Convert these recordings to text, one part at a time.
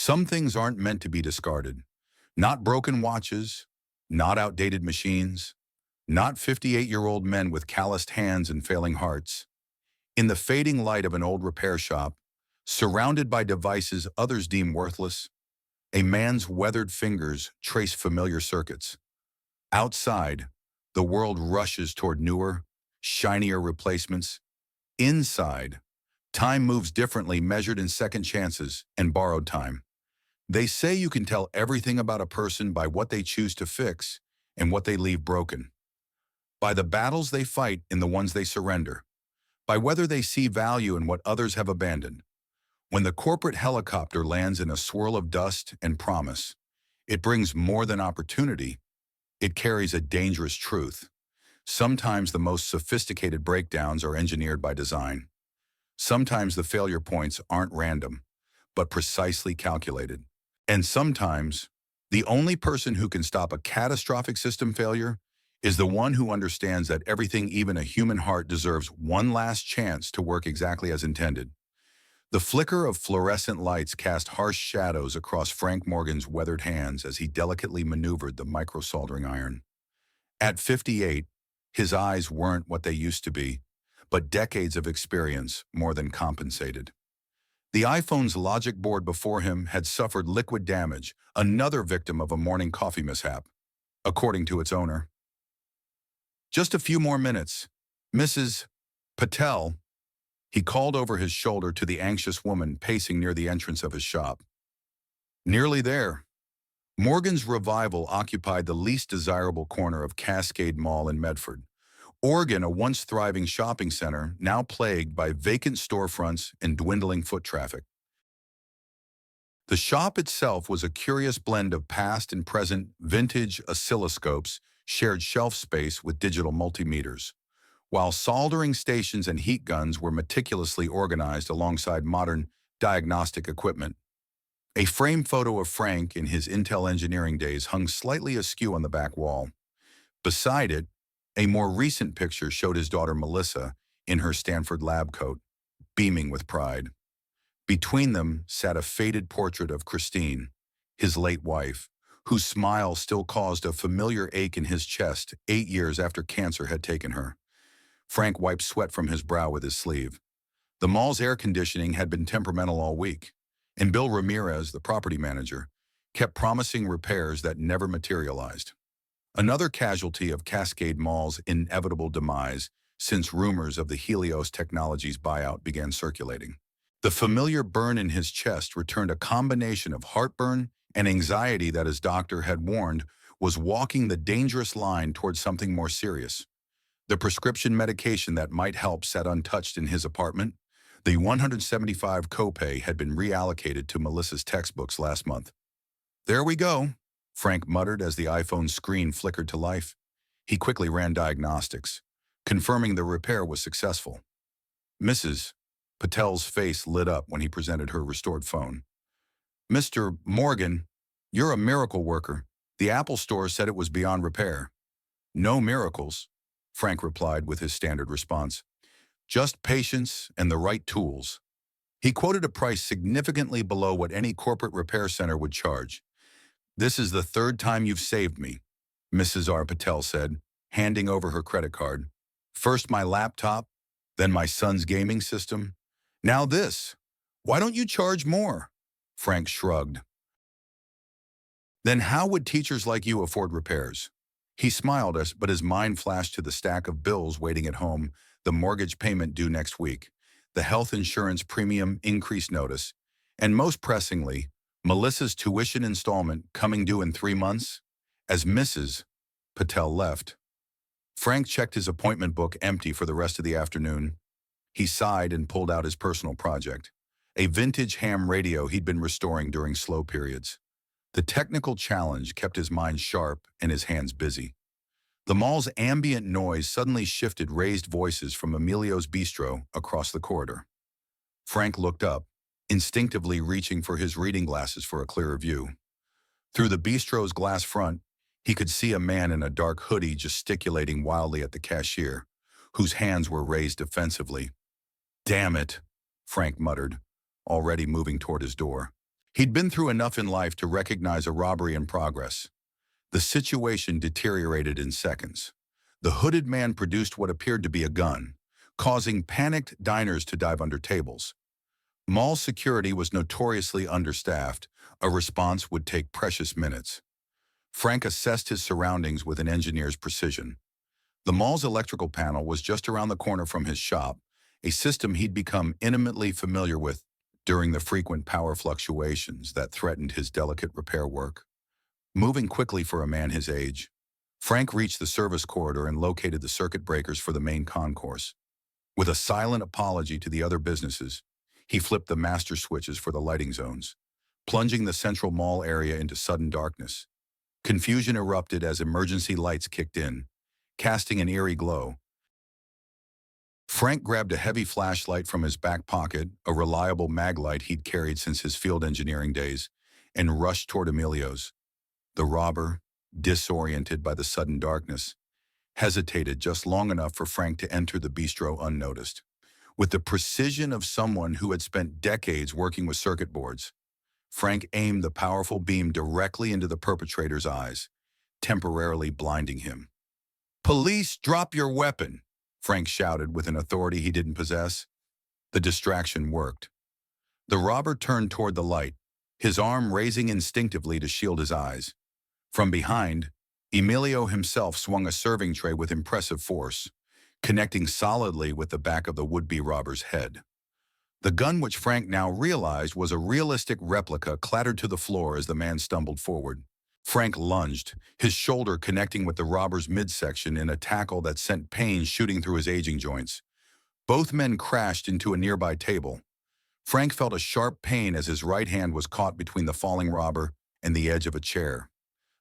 Some things aren't meant to be discarded. Not broken watches, not outdated machines, not 58-year-old men with calloused hands and failing hearts. In the fading light of an old repair shop, surrounded by devices others deem worthless, a man's weathered fingers trace familiar circuits. Outside, the world rushes toward newer, shinier replacements. Inside, time moves differently, measured in second chances and borrowed time. They say you can tell everything about a person by what they choose to fix and what they leave broken, by the battles they fight and the ones they surrender, by whether they see value in what others have abandoned. When the corporate helicopter lands in a swirl of dust and promise, it brings more than opportunity, it carries a dangerous truth. Sometimes the most sophisticated breakdowns are engineered by design. Sometimes the failure points aren't random, but precisely calculated. And sometimes, the only person who can stop a catastrophic system failure is the one who understands that everything, even a human heart, deserves one last chance to work exactly as intended. The flicker of fluorescent lights cast harsh shadows across Frank Morgan's weathered hands as he delicately maneuvered the micro-soldering iron. At 58, his eyes weren't what they used to be, but decades of experience more than compensated. The iPhone's logic board before him had suffered liquid damage, another victim of a morning coffee mishap, according to its owner. Just a few more minutes. Mrs. Patel, he called over his shoulder to the anxious woman pacing near the entrance of his shop. Nearly there. Morgan's revival occupied the least desirable corner of Cascade Mall in Medford. Oregon, a once thriving shopping center, now plagued by vacant storefronts and dwindling foot traffic. The shop itself was a curious blend of past and present vintage oscilloscopes, shared shelf space with digital multimeters, while soldering stations and heat guns were meticulously organized alongside modern diagnostic equipment. A framed photo of Frank in his Intel engineering days hung slightly askew on the back wall. Beside it, a more recent picture showed his daughter Melissa in her Stanford lab coat, beaming with pride. Between them sat a faded portrait of Christine, his late wife, whose smile still caused a familiar ache in his chest 8 years after cancer had taken her. Frank wiped sweat from his brow with his sleeve. The mall's air conditioning had been temperamental all week, and Bill Ramirez, the property manager, kept promising repairs that never materialized. Another casualty of Cascade Mall's inevitable demise since rumors of the Helios Technologies buyout began circulating. The familiar burn in his chest returned, a combination of heartburn and anxiety that his doctor had warned was walking the dangerous line towards something more serious. The prescription medication that might help sat untouched in his apartment. The $175 copay had been reallocated to Melissa's textbooks last month. "There we go," Frank muttered as the iPhone screen flickered to life. He quickly ran diagnostics, confirming the repair was successful. Mrs. Patel's face lit up when he presented her restored phone. "Mr. Morgan, you're a miracle worker. The Apple Store said it was beyond repair." "No miracles," Frank replied with his standard response. "Just patience and the right tools." He quoted a price significantly below what any corporate repair center would charge. "This is the third time you've saved me," Mrs. R. Patel said, handing over her credit card. "First my laptop, then my son's gaming system. Now this. Why don't you charge more?" Frank shrugged. "Then how would teachers like you afford repairs?" He smiled us, but his mind flashed to the stack of bills waiting at home, the mortgage payment due next week, the health insurance premium increase notice, and most pressingly, Melissa's tuition installment coming due in 3 months. As Mrs. Patel left, Frank checked his appointment book empty for the rest of the afternoon. He sighed and pulled out his personal project, a vintage ham radio he'd been restoring during slow periods. The technical challenge kept his mind sharp and his hands busy. The mall's ambient noise suddenly shifted raised voices from Emilio's Bistro across the corridor. Frank looked up, instinctively reaching for his reading glasses for a clearer view. Through the bistro's glass front, he could see a man in a dark hoodie gesticulating wildly at the cashier, whose hands were raised defensively. "Damn it," Frank muttered, already moving toward his door. He'd been through enough in life to recognize a robbery in progress. The situation deteriorated in seconds. The hooded man produced what appeared to be a gun, causing panicked diners to dive under tables. Mall security was notoriously understaffed. A response would take precious minutes. Frank assessed his surroundings with an engineer's precision. The mall's electrical panel was just around the corner from his shop, a system he'd become intimately familiar with during the frequent power fluctuations that threatened his delicate repair work. Moving quickly for a man his age, Frank reached the service corridor and located the circuit breakers for the main concourse. With a silent apology to the other businesses, he flipped the master switches for the lighting zones, plunging the central mall area into sudden darkness. Confusion erupted as emergency lights kicked in, casting an eerie glow. Frank grabbed a heavy flashlight from his back pocket, a reliable mag light he'd carried since his field engineering days, and rushed toward Emilio's. The robber, disoriented by the sudden darkness, hesitated just long enough for Frank to enter the bistro unnoticed. With the precision of someone who had spent decades working with circuit boards, Frank aimed the powerful beam directly into the perpetrator's eyes, temporarily blinding him. "Police, drop your weapon!" Frank shouted with an authority he didn't possess. The distraction worked. The robber turned toward the light, his arm raising instinctively to shield his eyes. From behind, Emilio himself swung a serving tray with impressive force, connecting solidly with the back of the would-be robber's head. The gun, which Frank now realized was a realistic replica, clattered to the floor as the man stumbled forward. Frank lunged, his shoulder connecting with the robber's midsection in a tackle that sent pain shooting through his aging joints. Both men crashed into a nearby table. Frank felt a sharp pain as his right hand was caught between the falling robber and the edge of a chair.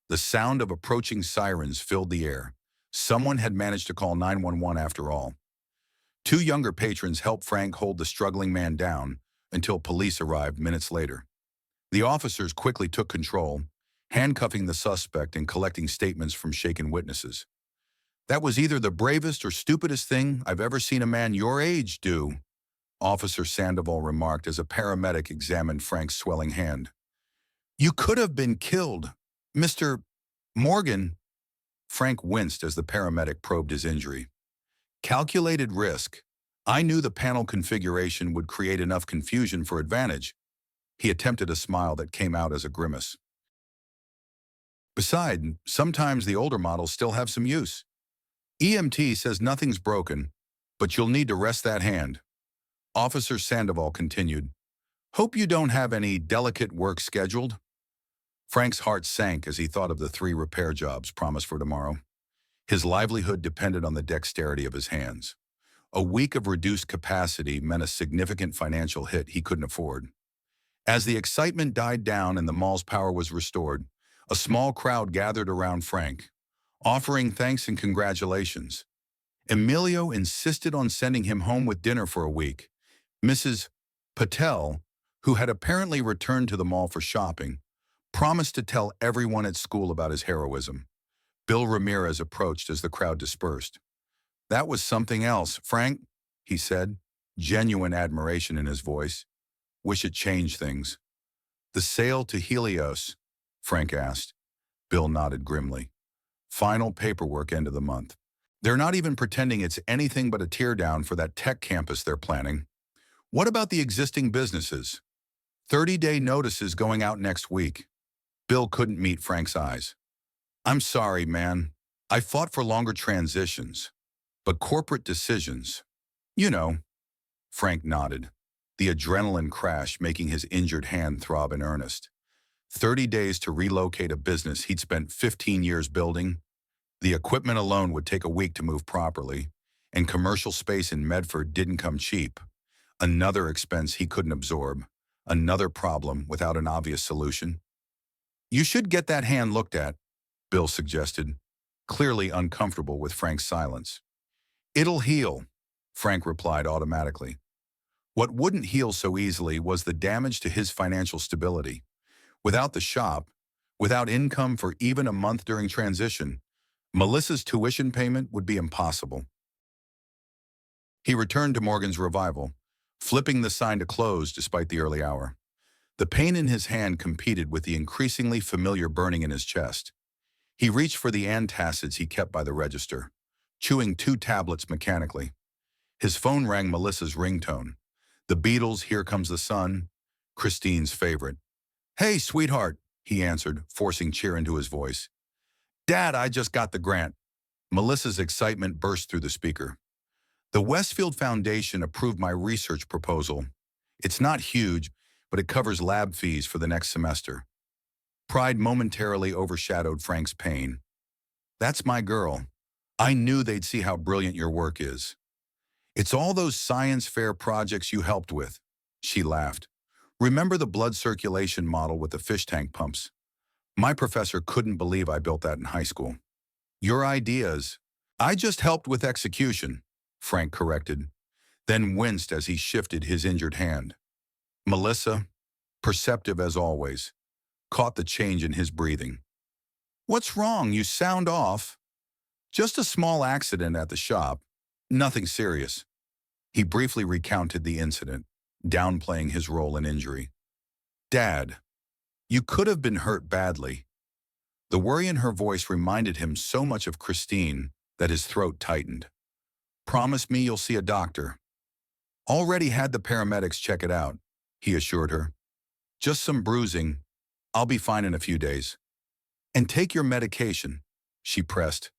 The sound of approaching sirens filled the air. Someone had managed to call 911 after all. Two younger patrons helped Frank hold the struggling man down until police arrived minutes later. The officers quickly took control, handcuffing the suspect and collecting statements from shaken witnesses. "That was either the bravest or stupidest thing I've ever seen a man your age do," Officer Sandoval remarked as a paramedic examined Frank's swelling hand. "You could have been killed, Mr. Morgan." Frank winced as the paramedic probed his injury. "Calculated risk. I knew the panel configuration would create enough confusion for advantage." He attempted a smile that came out as a grimace. "Besides, sometimes the older models still have some use. EMT says nothing's broken, but you'll need to rest that hand." Officer Sandoval continued, "Hope you don't have any delicate work scheduled." Frank's heart sank as he thought of the 3 repair jobs promised for tomorrow. His livelihood depended on the dexterity of his hands. A week of reduced capacity meant a significant financial hit he couldn't afford. As the excitement died down and the mall's power was restored, a small crowd gathered around Frank, offering thanks and congratulations. Emilio insisted on sending him home with dinner for a week. Mrs. Patel, who had apparently returned to the mall for shopping, promised to tell everyone at school about his heroism. Bill Ramirez approached as the crowd dispersed. "That was something else, Frank," he said, genuine admiration in his voice. "Wish it changed things." "The sale to Helios?" Frank asked. Bill nodded grimly. "Final paperwork end of the month. They're not even pretending it's anything but a teardown for that tech campus they're planning. What about the existing businesses? 30-day notices going out next week." Bill couldn't meet Frank's eyes. "I'm sorry, man. I fought for longer transitions. But corporate decisions, you know." Frank nodded, the adrenaline crash making his injured hand throb in earnest. 30 days to relocate a business he'd spent 15 years building. The equipment alone would take a week to move properly, and commercial space in Medford didn't come cheap. Another expense he couldn't absorb, another problem without an obvious solution. "You should get that hand looked at," Bill suggested, clearly uncomfortable with Frank's silence. "It'll heal," Frank replied automatically. What wouldn't heal so easily was the damage to his financial stability. Without the shop, without income for even a month during transition, Melissa's tuition payment would be impossible. He returned to Morgan's revival, flipping the sign to close despite the early hour. The pain in his hand competed with the increasingly familiar burning in his chest. He reached for the antacids he kept by the register, chewing 2 tablets mechanically. His phone rang Melissa's ringtone. The Beatles' Here Comes the Sun, Christine's favorite. "Hey, sweetheart," he answered, forcing cheer into his voice. "Dad, I just got the grant." Melissa's excitement burst through the speaker. "The Westfield Foundation approved my research proposal. It's not huge, but it covers lab fees for the next semester." Pride momentarily overshadowed Frank's pain. "That's my girl. I knew they'd see how brilliant your work is." "It's all those science fair projects you helped with," she laughed. "Remember the blood circulation model with the fish tank pumps? My professor couldn't believe I built that in high school." "Your ideas. I just helped with execution," Frank corrected, then winced as he shifted his injured hand. Melissa, perceptive as always, caught the change in his breathing. "What's wrong? You sound off." "Just a small accident at the shop. Nothing serious." He briefly recounted the incident, downplaying his role in injury. "Dad, you could have been hurt badly." The worry in her voice reminded him so much of Christine that his throat tightened. "Promise me you'll see a doctor." "Already had the paramedics check it out," he assured her. "Just some bruising. I'll be fine in a few days." "And take your medication," she pressed.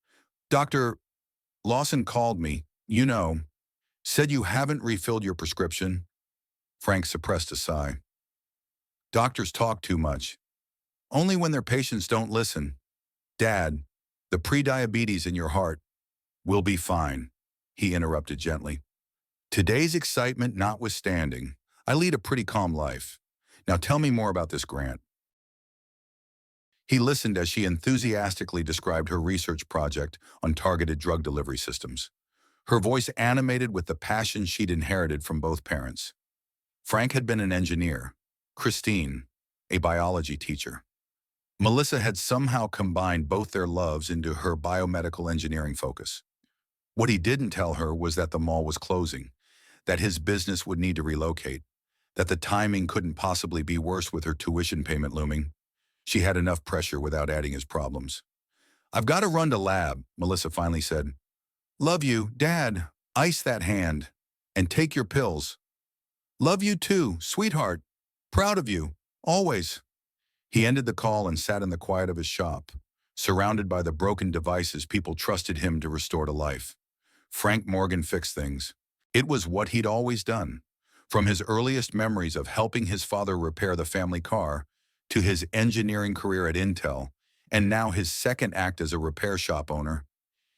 "Dr. Lawson called me, said you haven't refilled your prescription." Frank suppressed a sigh. "Doctors talk too much. Only when their patients don't listen. Dad, the prediabetes in your heart will be fine," he interrupted gently. "Today's excitement notwithstanding, I lead a pretty calm life. Now tell me more about this grant." He listened as she enthusiastically described her research project on targeted drug delivery systems, her voice animated with the passion she'd inherited from both parents. Frank had been an engineer, Christine, a biology teacher. Melissa had somehow combined both their loves into her biomedical engineering focus. What he didn't tell her was that the mall was closing, that his business would need to relocate, that the timing couldn't possibly be worse with her tuition payment looming. She had enough pressure without adding his problems. "I've got to run to lab," Melissa finally said. "Love you, Dad. Ice that hand. And take your pills." "Love you too, sweetheart. Proud of you. Always." He ended the call and sat in the quiet of his shop, surrounded by the broken devices people trusted him to restore to life. Frank Morgan fixed things. It was what he'd always done. From his earliest memories of helping his father repair the family car, to his engineering career at Intel, and now his second act as a repair shop owner,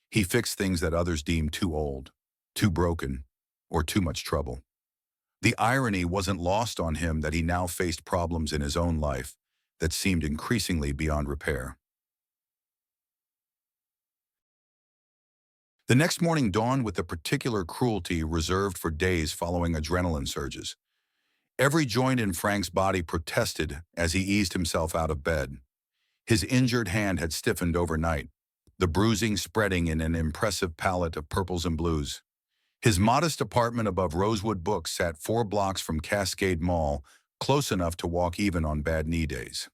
he fixed things that others deemed too old, too broken, or too much trouble. The irony wasn't lost on him that he now faced problems in his own life that seemed increasingly beyond repair. The next morning dawned with a particular cruelty reserved for days following adrenaline surges. Every joint in Frank's body protested as he eased himself out of bed. His injured hand had stiffened overnight, the bruising spreading in an impressive palette of purples and blues. His modest apartment above Rosewood Books sat 4 blocks from Cascade Mall, close enough to walk even on bad knee days.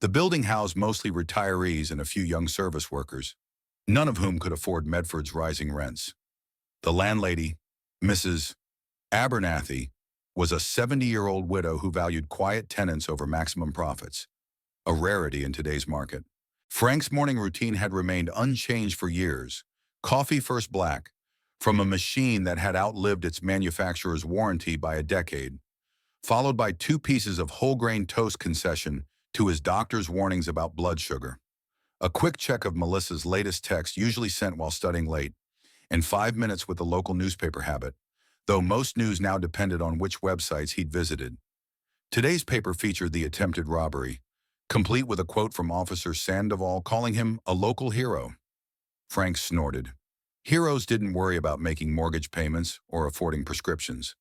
The building housed mostly retirees and a few young service workers, none of whom could afford Medford's rising rents. The landlady, Mrs. Abernathy, was a 70-year-old widow who valued quiet tenants over maximum profits, a rarity in today's market. Frank's morning routine had remained unchanged for years. Coffee first black, from a machine that had outlived its manufacturer's warranty by a decade, followed by 2 pieces of whole-grain toast concession to his doctor's warnings about blood sugar. A quick check of Melissa's latest text, usually sent while studying late, and 5 minutes with the local newspaper habit, though most news now depended on which websites he'd visited. Today's paper featured the attempted robbery, complete with a quote from Officer Sandoval calling him a local hero. Frank snorted. Heroes didn't worry about making mortgage payments or affording prescriptions.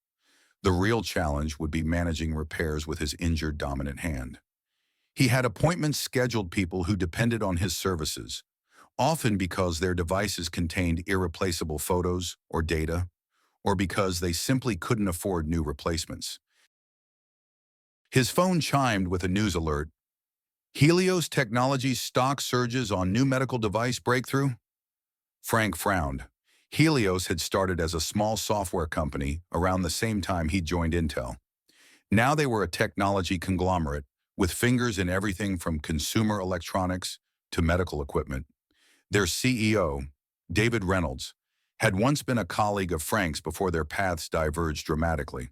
The real challenge would be managing repairs with his injured dominant hand. He had appointments scheduled people who depended on his services, often because their devices contained irreplaceable photos or data, or because they simply couldn't afford new replacements. His phone chimed with a news alert. Helios Technologies stock surges on new medical device breakthrough? Frank frowned. Helios had started as a small software company around the same time he joined Intel. Now they were a technology conglomerate with fingers in everything from consumer electronics to medical equipment. Their CEO, David Reynolds, had once been a colleague of Frank's before their paths diverged dramatically.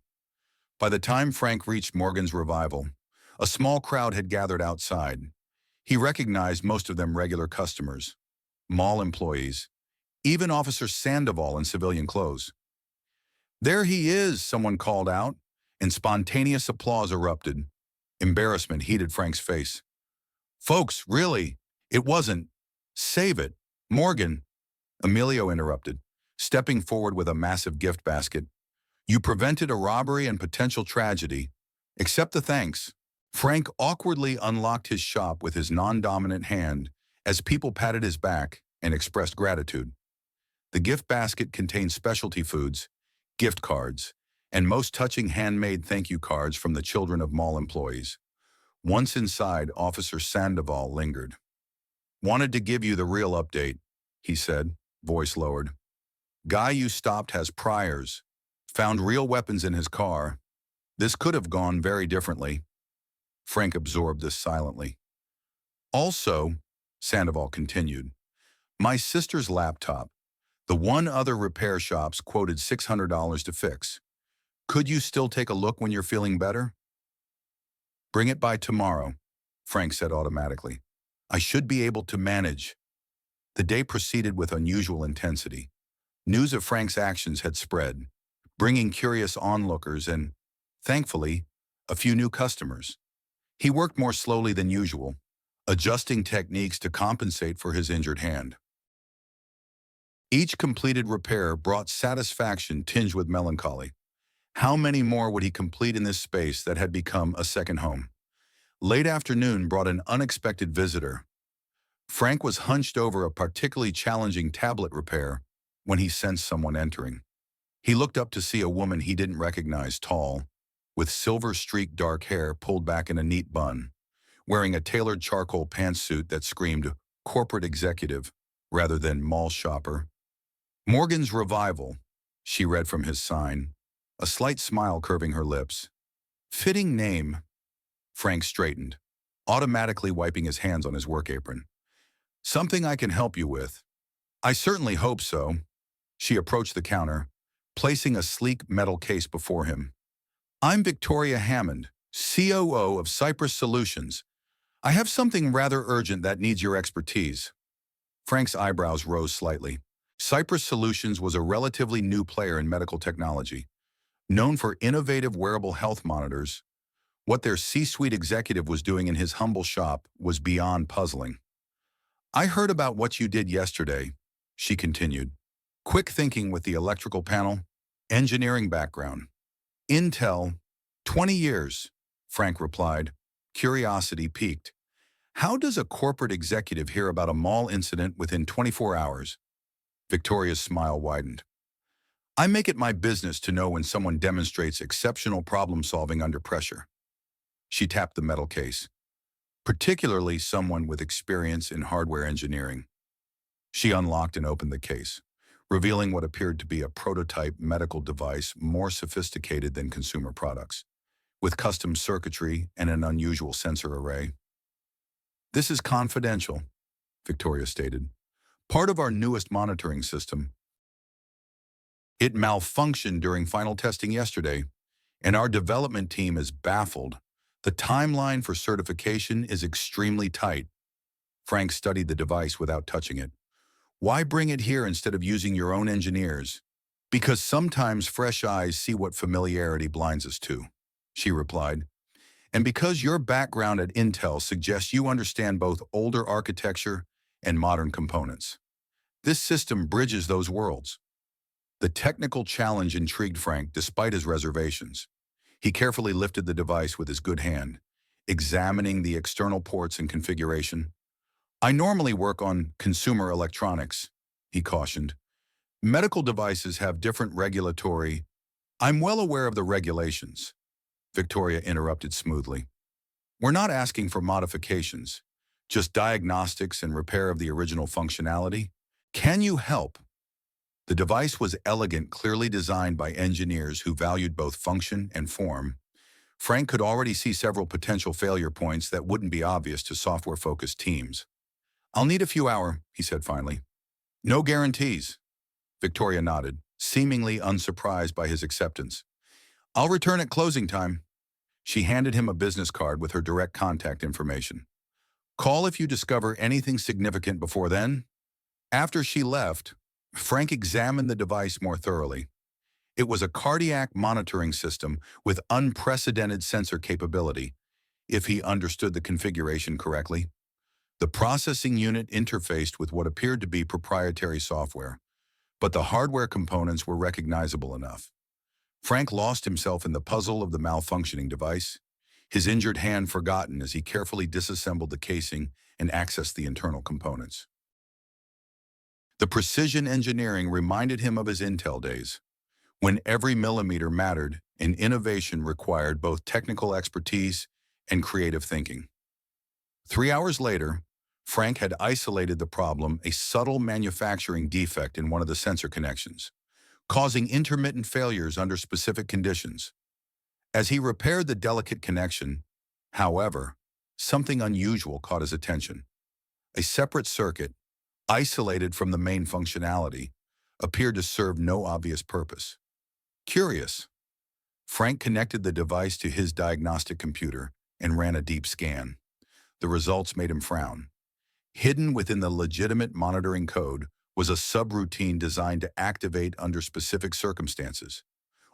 By the time Frank reached Morgan's Revival, a small crowd had gathered outside. He recognized most of them regular customers, mall employees, even Officer Sandoval in civilian clothes. "There he is," someone called out, and spontaneous applause erupted. Embarrassment heated Frank's face. "Folks, really, it wasn't. Save it. Morgan," Emilio interrupted, stepping forward with a massive gift basket. "You prevented a robbery and potential tragedy. Accept the thanks." Frank awkwardly unlocked his shop with his non-dominant hand as people patted his back and expressed gratitude. The gift basket contained specialty foods, gift cards, and most touching handmade thank you cards from the children of mall employees. Once inside, Officer Sandoval lingered. "Wanted to give you the real update," he said, voice lowered. "Guy you stopped has priors. Found real weapons in his car. This could have gone very differently." Frank absorbed this silently. "Also," Sandoval continued, "my sister's laptop. The one other repair shops quoted $600 to fix. Could you still take a look when you're feeling better?" "Bring it by tomorrow," Frank said automatically. "I should be able to manage." The day proceeded with unusual intensity. News of Frank's actions had spread, bringing curious onlookers and, thankfully, a few new customers. He worked more slowly than usual, adjusting techniques to compensate for his injured hand. Each completed repair brought satisfaction tinged with melancholy. How many more would he complete in this space that had become a second home? Late afternoon brought an unexpected visitor. Frank was hunched over a particularly challenging tablet repair when he sensed someone entering. He looked up to see a woman he didn't recognize, tall, with silver-streaked dark hair pulled back in a neat bun, wearing a tailored charcoal pantsuit that screamed corporate executive rather than mall shopper. "Morgan's Revival," she read from his sign, a slight smile curving her lips. "Fitting name." Frank straightened, automatically wiping his hands on his work apron. "Something I can help you with?" "I certainly hope so." She approached the counter, placing a sleek metal case before him. "I'm Victoria Hammond, COO of Cypress Solutions. I have something rather urgent that needs your expertise." Frank's eyebrows rose slightly. Cypress Solutions was a relatively new player in medical technology, known for innovative wearable health monitors. What their C-suite executive was doing in his humble shop was beyond puzzling. "I heard about what you did yesterday," she continued. "Quick thinking with the electrical panel, engineering background. Intel, 20 years, Frank replied, curiosity piqued. "How does a corporate executive hear about a mall incident within 24 hours? Victoria's smile widened. "I make it my business to know when someone demonstrates exceptional problem-solving under pressure." She tapped the metal case. "Particularly someone with experience in hardware engineering." She unlocked and opened the case, revealing what appeared to be a prototype medical device more sophisticated than consumer products, with custom circuitry and an unusual sensor array. "This is confidential," Victoria stated. "Part of our newest monitoring system. It malfunctioned during final testing yesterday, and our development team is baffled. The timeline for certification is extremely tight." Frank studied the device without touching it. "Why bring it here instead of using your own engineers?" "Because sometimes fresh eyes see what familiarity blinds us to," she replied. "And because your background at Intel suggests you understand both older architecture and modern components. This system bridges those worlds." The technical challenge intrigued Frank despite his reservations. He carefully lifted the device with his good hand, examining the external ports and configuration. "I normally work on consumer electronics," he cautioned. "Medical devices have different regulatory—" "I'm well aware of the regulations." Victoria interrupted smoothly. We're not asking for modifications, just diagnostics and repair of the original functionality. Can you help? The device was elegant, clearly designed by engineers who valued both function and form. Frank could already see several potential failure points that wouldn't be obvious to software-focused teams. I'll need a few hours, he said finally. No guarantees. Victoria nodded, seemingly unsurprised by his acceptance. I'll return at closing time. She handed him a business card with her direct contact information. Call if you discover anything significant before then. After she left, Frank examined the device more thoroughly. It was a cardiac monitoring system with unprecedented sensor capability, if he understood the configuration correctly. The processing unit interfaced with what appeared to be proprietary software, but the hardware components were recognizable enough. Frank lost himself in the puzzle of the malfunctioning device, his injured hand forgotten as he carefully disassembled the casing and accessed the internal components. The precision engineering reminded him of his Intel days, when every millimeter mattered and innovation required both technical expertise and creative thinking. 3 hours later, Frank had isolated the problem, a subtle manufacturing defect in one of the sensor connections, causing intermittent failures under specific conditions. As he repaired the delicate connection, however, something unusual caught his attention. A separate circuit, isolated from the main functionality, appeared to serve no obvious purpose. Curious, Frank connected the device to his diagnostic computer and ran a deep scan. The results made him frown. Hidden within the legitimate monitoring code was a subroutine designed to activate under specific circumstances,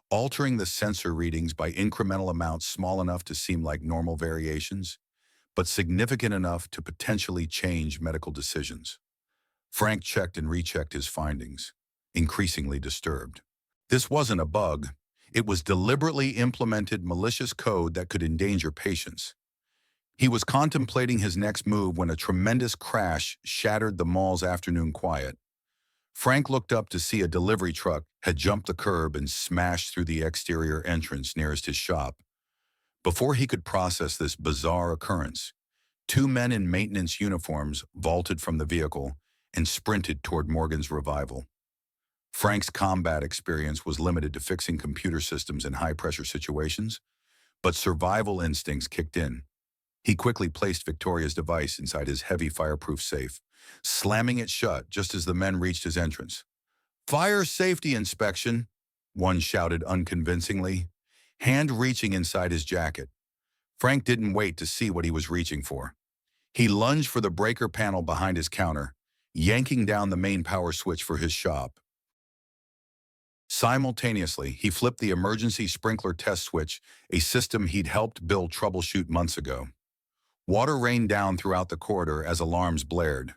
altering the sensor readings by incremental amounts small enough to seem like normal variations, but significant enough to potentially change medical decisions. Frank checked and rechecked his findings, increasingly disturbed. This wasn't a bug. It was deliberately implemented malicious code that could endanger patients. He was contemplating his next move when a tremendous crash shattered the mall's afternoon quiet. Frank looked up to see a delivery truck had jumped the curb and smashed through the exterior entrance nearest his shop. Before he could process this bizarre occurrence, 2 men in maintenance uniforms vaulted from the vehicle and sprinted toward Morgan's Revival. Frank's combat experience was limited to fixing computer systems in high-pressure situations, but survival instincts kicked in. He quickly placed Victoria's device inside his heavy fireproof safe, slamming it shut just as the men reached his entrance. "Fire safety inspection," one shouted unconvincingly, hand reaching inside his jacket. Frank didn't wait to see what he was reaching for. He lunged for the breaker panel behind his counter, yanking down the main power switch for his shop. Simultaneously, he flipped the emergency sprinkler test switch, a system he'd helped Bill troubleshoot months ago. Water rained down throughout the corridor as alarms blared.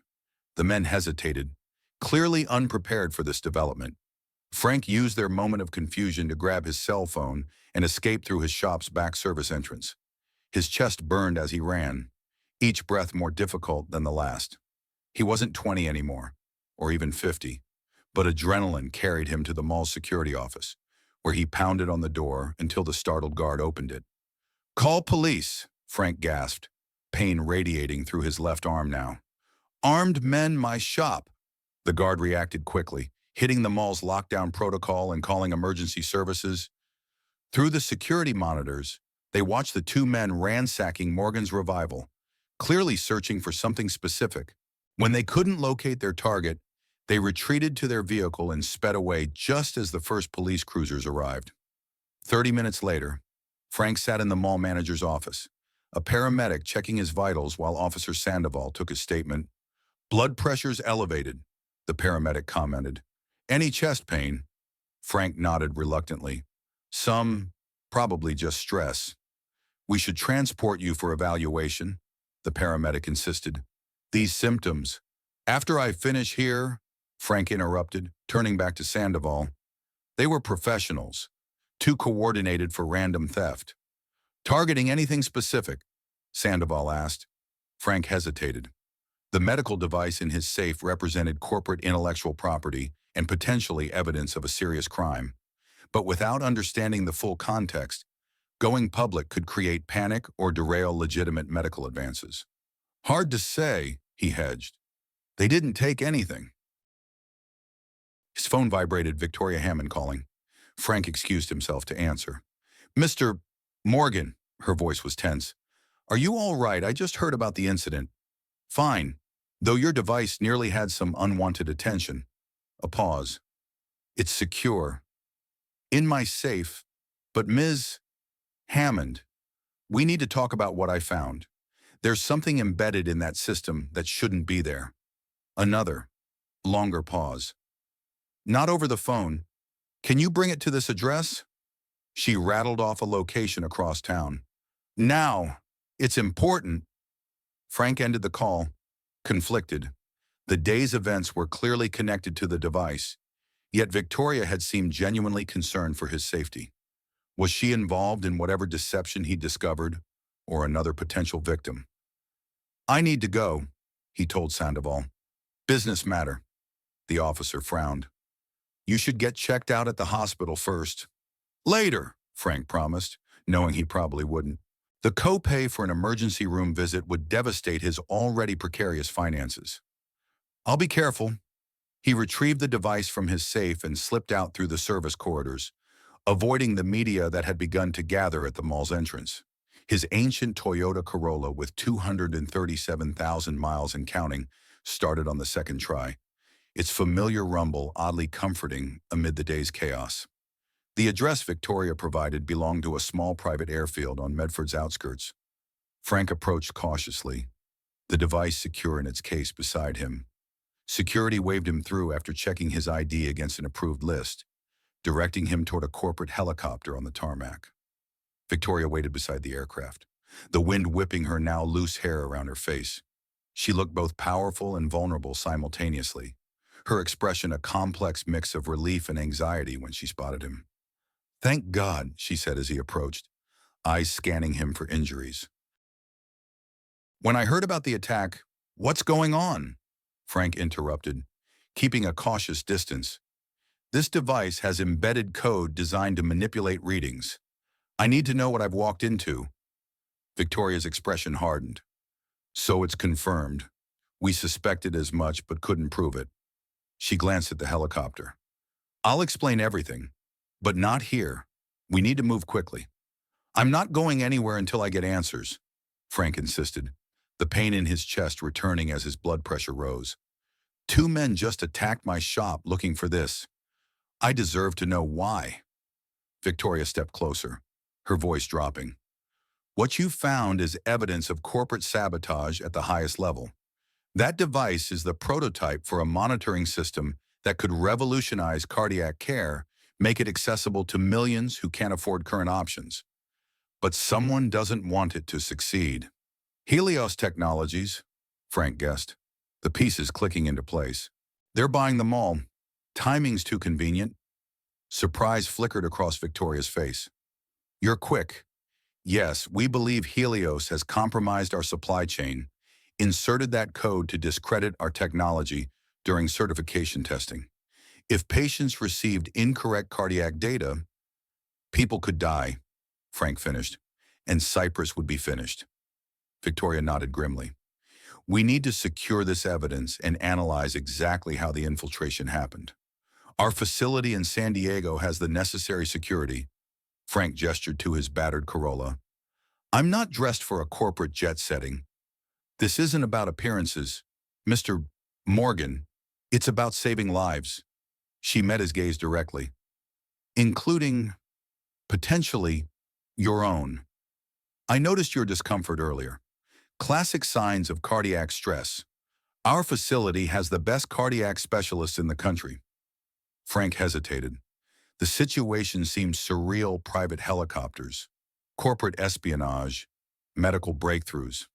The men hesitated, clearly unprepared for this development. Frank used their moment of confusion to grab his cell phone and escape through his shop's back service entrance. His chest burned as he ran, each breath more difficult than the last. He wasn't 20 anymore, or even 50, but adrenaline carried him to the mall's security office, where he pounded on the door until the startled guard opened it. "Call police," Frank gasped, pain radiating through his left arm now. "Armed men, my shop." The guard reacted quickly, hitting the mall's lockdown protocol and calling emergency services. Through the security monitors, they watched the 2 men ransacking Morgan's Revival, clearly searching for something specific. When they couldn't locate their target, they retreated to their vehicle and sped away just as the first police cruisers arrived. 30 minutes later, Frank sat in the mall manager's office, a paramedic checking his vitals while Officer Sandoval took his statement. "Blood pressure's elevated," the paramedic commented. "Any chest pain?" Frank nodded reluctantly. "Some, probably just stress." "We should transport you for evaluation," the paramedic insisted. "These symptoms—" "After I finish here," Frank interrupted, turning back to Sandoval. They were professionals, too coordinated for random theft. "Targeting anything specific?" Sandoval asked. Frank hesitated. The medical device in his safe represented corporate intellectual property and potentially evidence of a serious crime. But without understanding the full context, Going public could create panic or derail legitimate medical advances. Hard to say, he hedged. They didn't take anything. His phone vibrated, Victoria Hammond calling. Frank excused himself to answer. Mr. Morgan, her voice was tense. Are you all right? I just heard about the incident. Fine, though your device nearly had some unwanted attention. A pause. It's secure. In my safe. But Ms. Hammond, we need to talk about what I found. There's something embedded in that system that shouldn't be there. Another, longer pause. Not over the phone. Can you bring it to this address? She rattled off a location across town. Now, it's important. Frank ended the call, conflicted. The day's events were clearly connected to the device, yet Victoria had seemed genuinely concerned for his safety. Was she involved in whatever deception he discovered, or another potential victim? I need to go, he told Sandoval. Business matter. The officer frowned. You should get checked out at the hospital first. Later, Frank promised, knowing he probably wouldn't. The copay for an emergency room visit would devastate his already precarious finances. I'll be careful. He retrieved the device from his safe and slipped out through the service corridors, avoiding the media that had begun to gather at the mall's entrance. His ancient Toyota Corolla with 237,000 miles and counting started on the second try, its familiar rumble oddly comforting amid the day's chaos. The address Victoria provided belonged to a small private airfield on Medford's outskirts. Frank approached cautiously, the device secure in its case beside him. Security waved him through after checking his ID against an approved list, directing him toward a corporate helicopter on the tarmac. Victoria waited beside the aircraft, the wind whipping her now loose hair around her face. She looked both powerful and vulnerable simultaneously, her expression a complex mix of relief and anxiety when she spotted him. Thank God, she said as he approached, eyes scanning him for injuries. When I heard about the attack, what's going on? Frank interrupted, keeping a cautious distance. This device has embedded code designed to manipulate readings. I need to know what I've walked into. Victoria's expression hardened. So it's confirmed. We suspected as much but couldn't prove it. She glanced at the helicopter. I'll explain everything, but not here. We need to move quickly. I'm not going anywhere until I get answers, Frank insisted, the pain in his chest returning as his blood pressure rose. 2 men just attacked my shop looking for this. I deserve to know why. Victoria stepped closer, her voice dropping. What you found is evidence of corporate sabotage at the highest level. That device is the prototype for a monitoring system that could revolutionize cardiac care, make it accessible to millions who can't afford current options. But someone doesn't want it to succeed. Helios Technologies, Frank guessed, the pieces clicking into place. They're buying them all. Timing's too convenient. Surprise flickered across Victoria's face. You're quick. Yes, we believe Helios has compromised our supply chain, inserted that code to discredit our technology during certification testing. If patients received incorrect cardiac data, people could die, Frank finished, and Cyprus would be finished. Victoria nodded grimly. We need to secure this evidence and analyze exactly how the infiltration happened. Our facility in San Diego has the necessary security. Frank gestured to his battered Corolla. I'm not dressed for a corporate jet setting. This isn't about appearances, Mr. Morgan. It's about saving lives. She met his gaze directly, including, potentially, your own. I noticed your discomfort earlier. Classic signs of cardiac stress. Our facility has the best cardiac specialists in the country. Frank hesitated. The situation seemed surreal: private helicopters, corporate espionage, medical breakthroughs.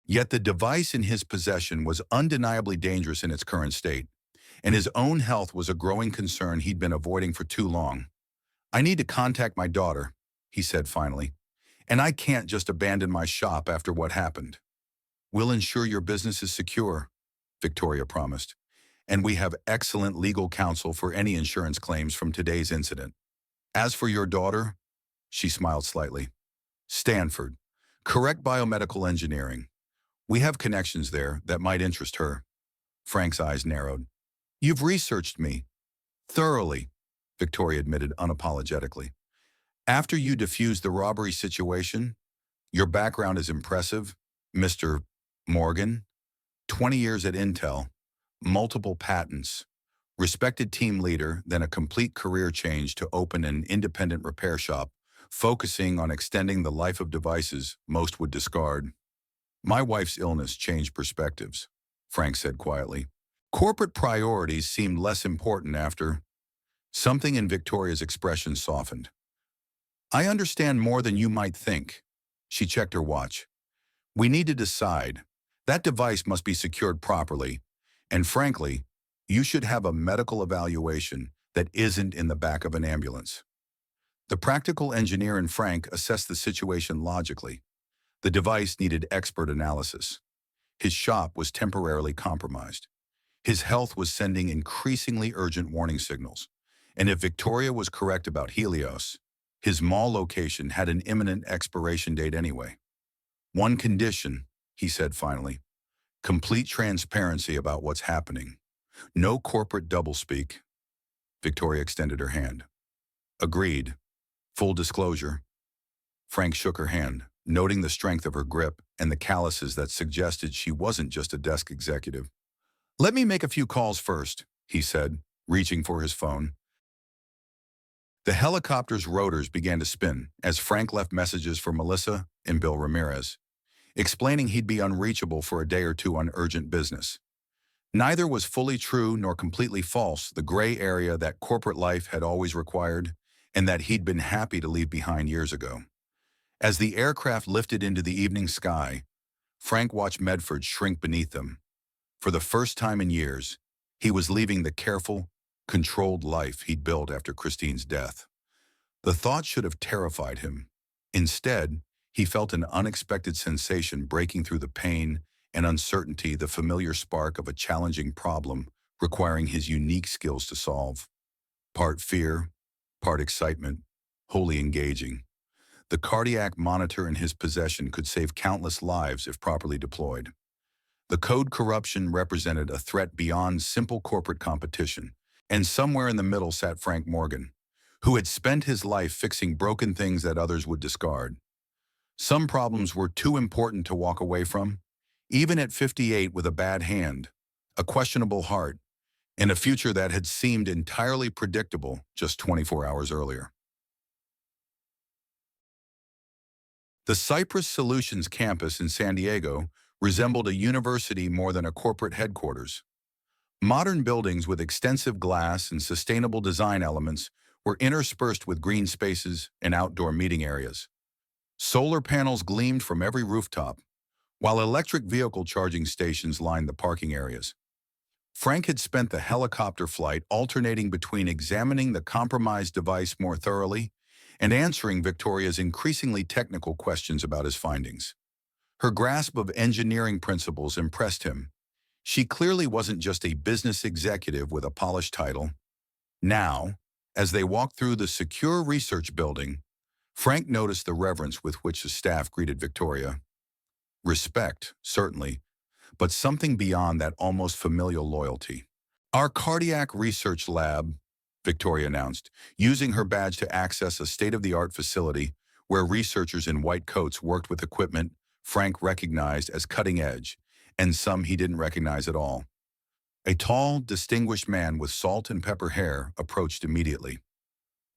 Yet the device in his possession was undeniably dangerous in its current state, and his own health was a growing concern he'd been avoiding for too long. I need to contact my daughter, he said finally, and I can't just abandon my shop after what happened. We'll ensure your business is secure, Victoria promised, and we have excellent legal counsel for any insurance claims from today's incident. As for your daughter, She smiled slightly. Stanford. Correct biomedical engineering. We have connections there that might interest her. Frank's eyes narrowed. You've researched me. Thoroughly, Victoria admitted unapologetically. After you defused the robbery situation, your background is impressive, Mr. Morgan. 20 years at Intel, multiple patents, respected team leader, then a complete career change to open an independent repair shop, focusing on extending the life of devices most would discard. My wife's illness changed perspectives, Frank said quietly. Corporate priorities seemed less important after. Something in Victoria's expression softened. I understand more than you might think. She checked her watch. We need to decide. That device must be secured properly. And frankly, you should have a medical evaluation that isn't in the back of an ambulance. The practical engineer in Frank assessed the situation logically. The device needed expert analysis. His shop was temporarily compromised. His health was sending increasingly urgent warning signals. And if Victoria was correct about Helios, his mall location had an imminent expiration date anyway. One condition, he said finally, complete transparency about what's happening. No corporate doublespeak. Victoria extended her hand. Agreed. Full disclosure. Frank shook her hand, noting the strength of her grip and the calluses that suggested she wasn't just a desk executive. Let me make a few calls first, he said, reaching for his phone. The helicopter's rotors began to spin as Frank left messages for Melissa and Bill Ramirez, explaining he'd be unreachable for a day or two on urgent business. Neither was fully true nor completely false, the gray area that corporate life had always required and that he'd been happy to leave behind years ago. As the aircraft lifted into the evening sky, Frank watched Medford shrink beneath them. For the first time in years, he was leaving the careful, controlled life he'd built after Christine's death. The thought should have terrified him. Instead, he felt an unexpected sensation breaking through the pain and uncertainty, the familiar spark of a challenging problem requiring his unique skills to solve. Part fear, part excitement, wholly engaging. The cardiac monitor in his possession could save countless lives if properly deployed. The code corruption represented a threat beyond simple corporate competition, and somewhere in the middle sat Frank Morgan, who had spent his life fixing broken things that others would discard. Some problems were too important to walk away from, even at 58 with a bad hand, a questionable heart, and a future that had seemed entirely predictable just 24 hours earlier. The Cypress Solutions campus in San Diego resembled a university more than a corporate headquarters. Modern buildings with extensive glass and sustainable design elements were interspersed with green spaces and outdoor meeting areas. Solar panels gleamed from every rooftop, while electric vehicle charging stations lined the parking areas. Frank had spent the helicopter flight alternating between examining the compromised device more thoroughly and answering Victoria's increasingly technical questions about his findings. Her grasp of engineering principles impressed him. She clearly wasn't just a business executive with a polished title. Now, as they walked through the secure research building, Frank noticed the reverence with which the staff greeted Victoria. Respect, certainly, but something beyond that almost familial loyalty. Our cardiac research lab, Victoria announced, using her badge to access a state-of-the-art facility where researchers in white coats worked with equipment Frank recognized as cutting edge, and some he didn't recognize at all. A tall, distinguished man with salt and pepper hair approached immediately.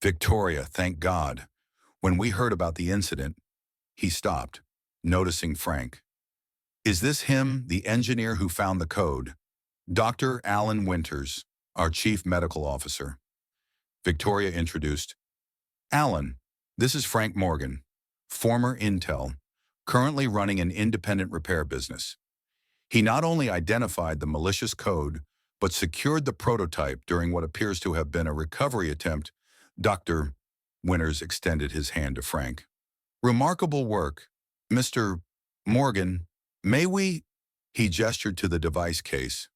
Victoria, thank God. When we heard about the incident, he stopped, noticing Frank. Is this him, the engineer who found the code? Dr. Alan Winters, our chief medical officer. Victoria introduced. Alan, this is Frank Morgan, former Intel, currently running an independent repair business. He not only identified the malicious code, but secured the prototype during what appears to have been a recovery attempt. Dr. Winters extended his hand to Frank. Remarkable work, Mr. Morgan. May we? He gestured to the device case.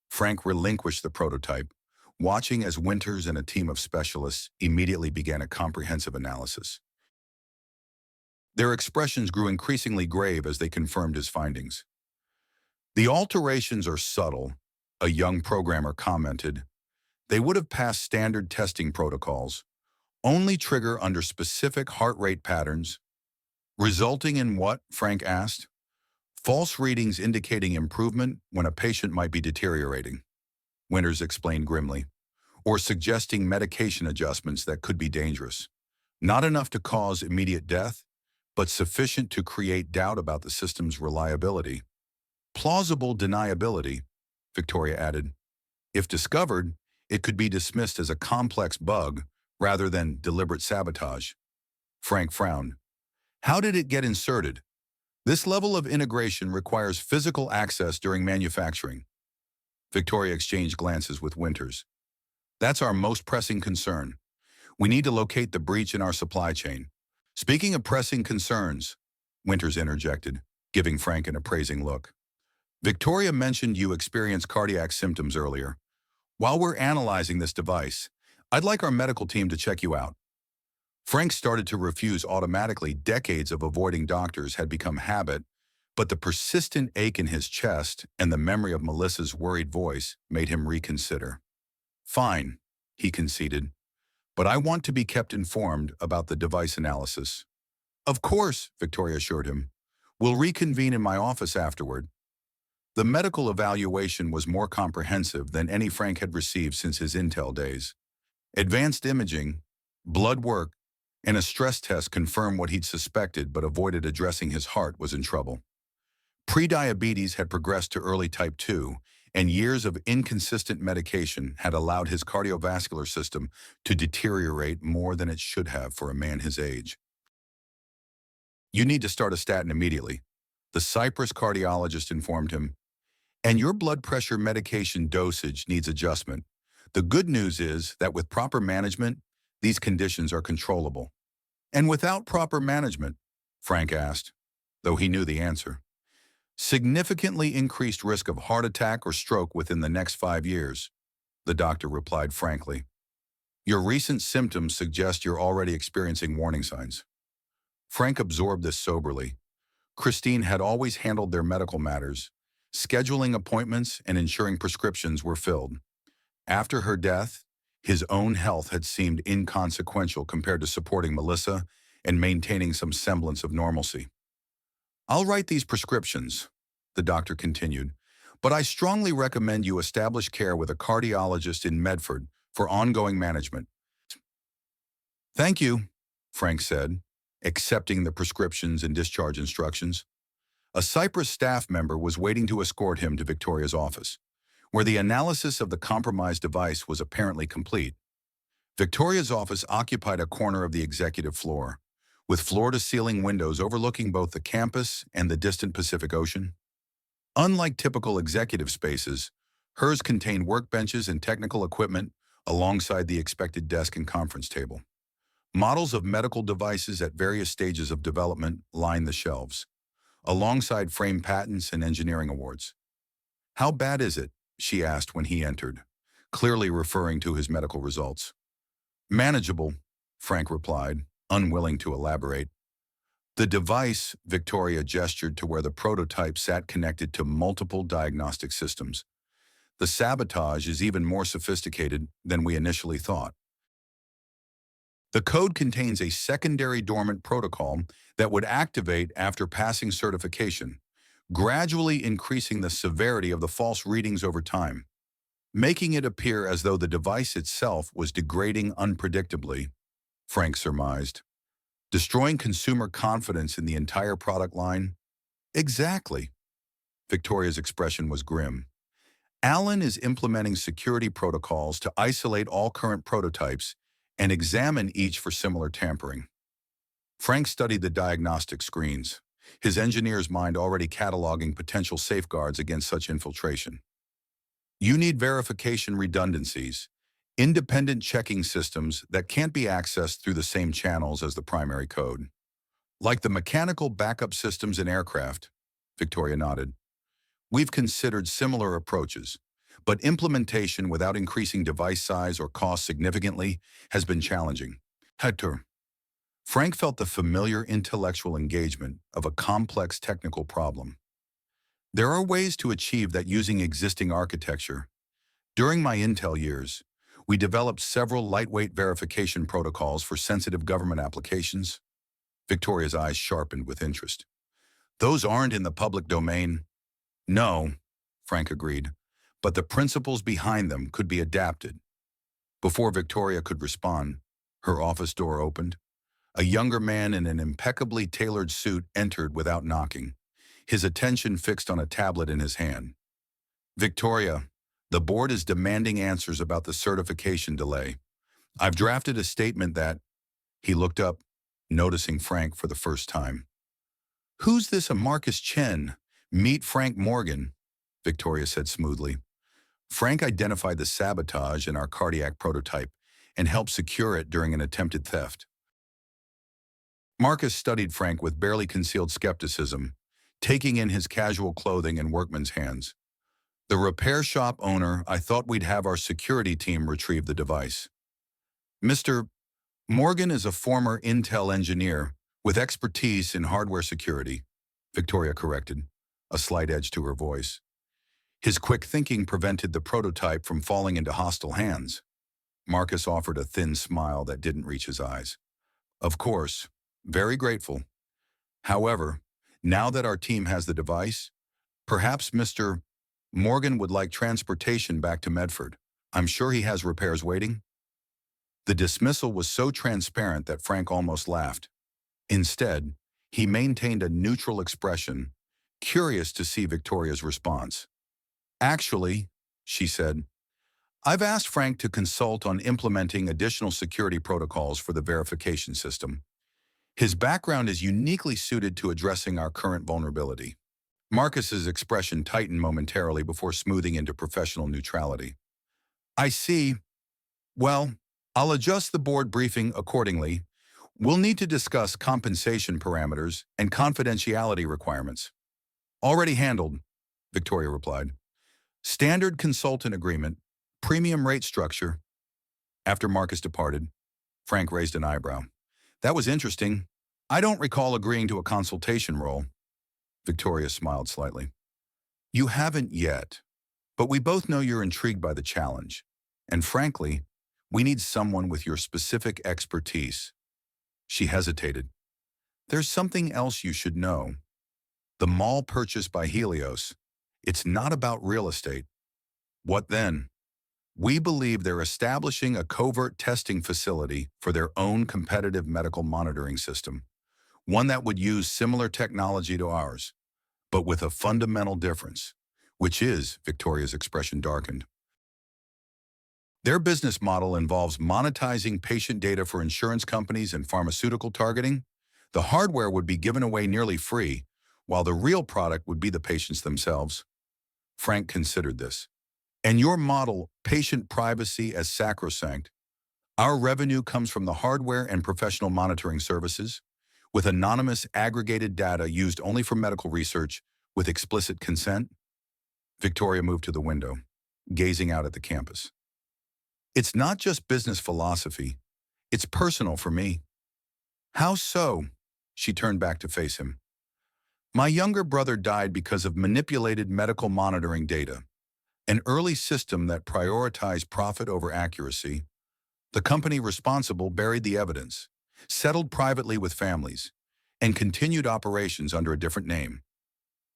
Frank relinquished the prototype, watching as Winters and a team of specialists immediately began a comprehensive analysis. Their expressions grew increasingly grave as they confirmed his findings. The alterations are subtle, a young programmer commented. They would have passed standard testing protocols, only trigger under specific heart rate patterns, resulting in what, Frank asked? False readings indicating improvement when a patient might be deteriorating, Winters explained grimly, or suggesting medication adjustments that could be dangerous. Not enough to cause immediate death, but sufficient to create doubt about the system's reliability. Plausible deniability, Victoria added. If discovered, it could be dismissed as a complex bug rather than deliberate sabotage. Frank frowned. How did it get inserted? This level of integration requires physical access during manufacturing. Victoria exchanged glances with Winters. That's our most pressing concern. We need to locate the breach in our supply chain. Speaking of pressing concerns, Winters interjected, giving Frank an appraising look. Victoria mentioned you experienced cardiac symptoms earlier. While we're analyzing this device, I'd like our medical team to check you out. Frank started to refuse automatically. Decades of avoiding doctors had become habit, but the persistent ache in his chest and the memory of Melissa's worried voice made him reconsider. Fine, he conceded, but I want to be kept informed about the device analysis. Of course, Victoria assured him. We'll reconvene in my office afterward. The medical evaluation was more comprehensive than any Frank had received since his Intel days. Advanced imaging, blood work, and a stress test confirmed what he'd suspected but avoided addressing. His heart was in trouble. Prediabetes had progressed to early type 2, and years of inconsistent medication had allowed his cardiovascular system to deteriorate more than it should have for a man his age. You need to start a statin immediately, the Cyprus cardiologist informed him, and your blood pressure medication dosage needs adjustment. The good news is that with proper management, these conditions are controllable. And without proper management, Frank asked, though he knew the answer. Significantly increased risk of heart attack or stroke within the next 5 years, the doctor replied frankly. Your recent symptoms suggest you're already experiencing warning signs. Frank absorbed this soberly. Christine had always handled their medical matters, scheduling appointments and ensuring prescriptions were filled. After her death, his own health had seemed inconsequential compared to supporting Melissa and maintaining some semblance of normalcy. I'll write these prescriptions, the doctor continued, but I strongly recommend you establish care with a cardiologist in Medford for ongoing management. Thank you, Frank said, accepting the prescriptions and discharge instructions. A Cyprus staff member was waiting to escort him to Victoria's office, where the analysis of the compromised device was apparently complete. Victoria's office occupied a corner of the executive floor, with floor-to-ceiling windows overlooking both the campus and the distant Pacific Ocean. Unlike typical executive spaces, hers contained workbenches and technical equipment alongside the expected desk and conference table. Models of medical devices at various stages of development lined the shelves, alongside framed patents and engineering awards. How bad is it? She asked when he entered, clearly referring to his medical results. Manageable, Frank replied, unwilling to elaborate. The device, Victoria gestured to where the prototype sat connected to multiple diagnostic systems. The sabotage is even more sophisticated than we initially thought. The code contains a secondary dormant protocol that would activate after passing certification, gradually increasing the severity of the false readings over time, making it appear as though the device itself was degrading unpredictably, Frank surmised. Destroying consumer confidence in the entire product line? Exactly. Victoria's expression was grim. Alan is implementing security protocols to isolate all current prototypes and examine each for similar tampering. Frank studied the diagnostic screens, his engineer's mind already cataloging potential safeguards against such infiltration. You need verification redundancies, independent checking systems that can't be accessed through the same channels as the primary code. Like the mechanical backup systems in aircraft, Victoria nodded. We've considered similar approaches, but implementation without increasing device size or cost significantly has been challenging. Hector, Frank felt the familiar intellectual engagement of a complex technical problem. There are ways to achieve that using existing architecture. During my Intel years, we developed several lightweight verification protocols for sensitive government applications. Victoria's eyes sharpened with interest. Those aren't in the public domain. No, Frank agreed, but the principles behind them could be adapted. Before Victoria could respond, her office door opened. A younger man in an impeccably tailored suit entered without knocking, his attention fixed on a tablet in his hand. Victoria, the board is demanding answers about the certification delay. I've drafted a statement that. He looked up, noticing Frank for the first time. Who's this Marcus Chen? Meet Frank Morgan, Victoria said smoothly. Frank identified the sabotage in our cardiac prototype and helped secure it during an attempted theft. Marcus studied Frank with barely concealed skepticism, taking in his casual clothing and workman's hands. The repair shop owner, I thought we'd have our security team retrieve the device. Mr. Morgan is a former Intel engineer with expertise in hardware security, Victoria corrected, a slight edge to her voice. His quick thinking prevented the prototype from falling into hostile hands. Marcus offered a thin smile that didn't reach his eyes. Of course, very grateful. However, now that our team has the device, perhaps Mr. Morgan would like transportation back to Medford. I'm sure he has repairs waiting. The dismissal was so transparent that Frank almost laughed. Instead, he maintained a neutral expression, curious to see Victoria's response. Actually, she said, I've asked Frank to consult on implementing additional security protocols for the verification system. His background is uniquely suited to addressing our current vulnerability. Marcus's expression tightened momentarily before smoothing into professional neutrality. I see. Well, I'll adjust the board briefing accordingly. We'll need to discuss compensation parameters and confidentiality requirements. Already handled, Victoria replied. Standard consultant agreement, premium rate structure. After Marcus departed, Frank raised an eyebrow. That was interesting. I don't recall agreeing to a consultation role. Victoria smiled slightly. You haven't yet, but we both know you're intrigued by the challenge. And frankly, we need someone with your specific expertise. She hesitated. There's something else you should know. The mall purchased by Helios, it's not about real estate. What then? We believe they're establishing a covert testing facility for their own competitive medical monitoring system, one that would use similar technology to ours, but with a fundamental difference, which is, Victoria's expression darkened. Their business model involves monetizing patient data for insurance companies and pharmaceutical targeting. The hardware would be given away nearly free, while the real product would be the patients themselves. Frank considered this. And your model, patient privacy as sacrosanct. Our revenue comes from the hardware and professional monitoring services, with anonymous aggregated data used only for medical research with explicit consent. Victoria moved to the window, gazing out at the campus. It's not just business philosophy, it's personal for me. How so? She turned back to face him. My younger brother died because of manipulated medical monitoring data, an early system that prioritized profit over accuracy. The company responsible buried the evidence, settled privately with families, and continued operations under a different name.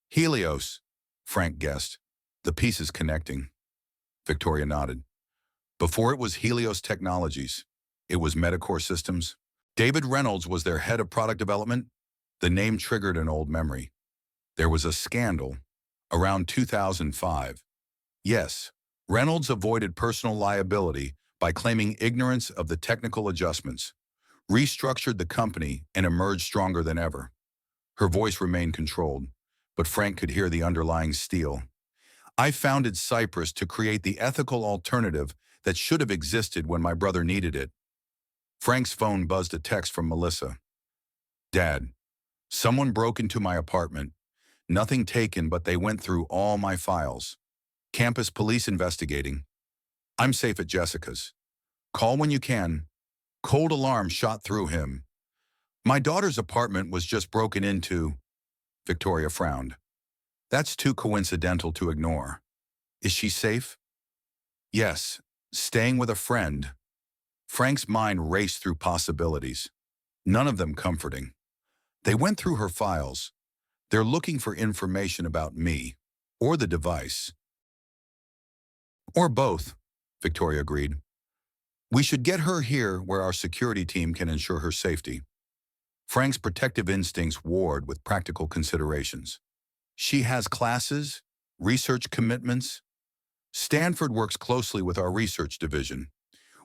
Helios, Frank guessed, the pieces connecting. Victoria nodded. Before it was Helios Technologies, it was Medicore Systems. David Reynolds was their head of product development. The name triggered an old memory. There was a scandal around 2005. Yes, Reynolds avoided personal liability by claiming ignorance of the technical adjustments, restructured the company, and emerged stronger than ever. Her voice remained controlled, but Frank could hear the underlying steel. I founded Cypress to create the ethical alternative that should have existed when my brother needed it. Frank's phone buzzed a text from Melissa. Dad, someone broke into my apartment. Nothing taken, but they went through all my files. Campus police investigating. I'm safe at Jessica's. Call when you can. Cold alarm shot through him. My daughter's apartment was just broken into, Victoria frowned. That's too coincidental to ignore. Is she safe? Yes, staying with a friend. Frank's mind raced through possibilities, none of them comforting. They went through her files. They're looking for information about me, or the device. Or both, Victoria agreed. We should get her here where our security team can ensure her safety. Frank's protective instincts warred with practical considerations. She has classes, research commitments. Stanford works closely with our research division.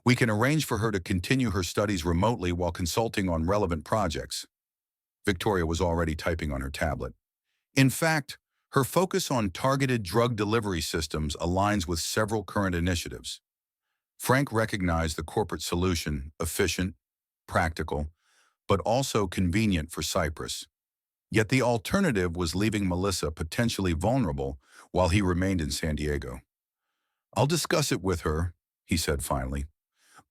We can arrange for her to continue her studies remotely while consulting on relevant projects. Victoria was already typing on her tablet. In fact, her focus on targeted drug delivery systems aligns with several current initiatives. Frank recognized the corporate solution, efficient, practical, but also convenient for Cyprus. Yet the alternative was leaving Melissa potentially vulnerable while he remained in San Diego. I'll discuss it with her, he said finally,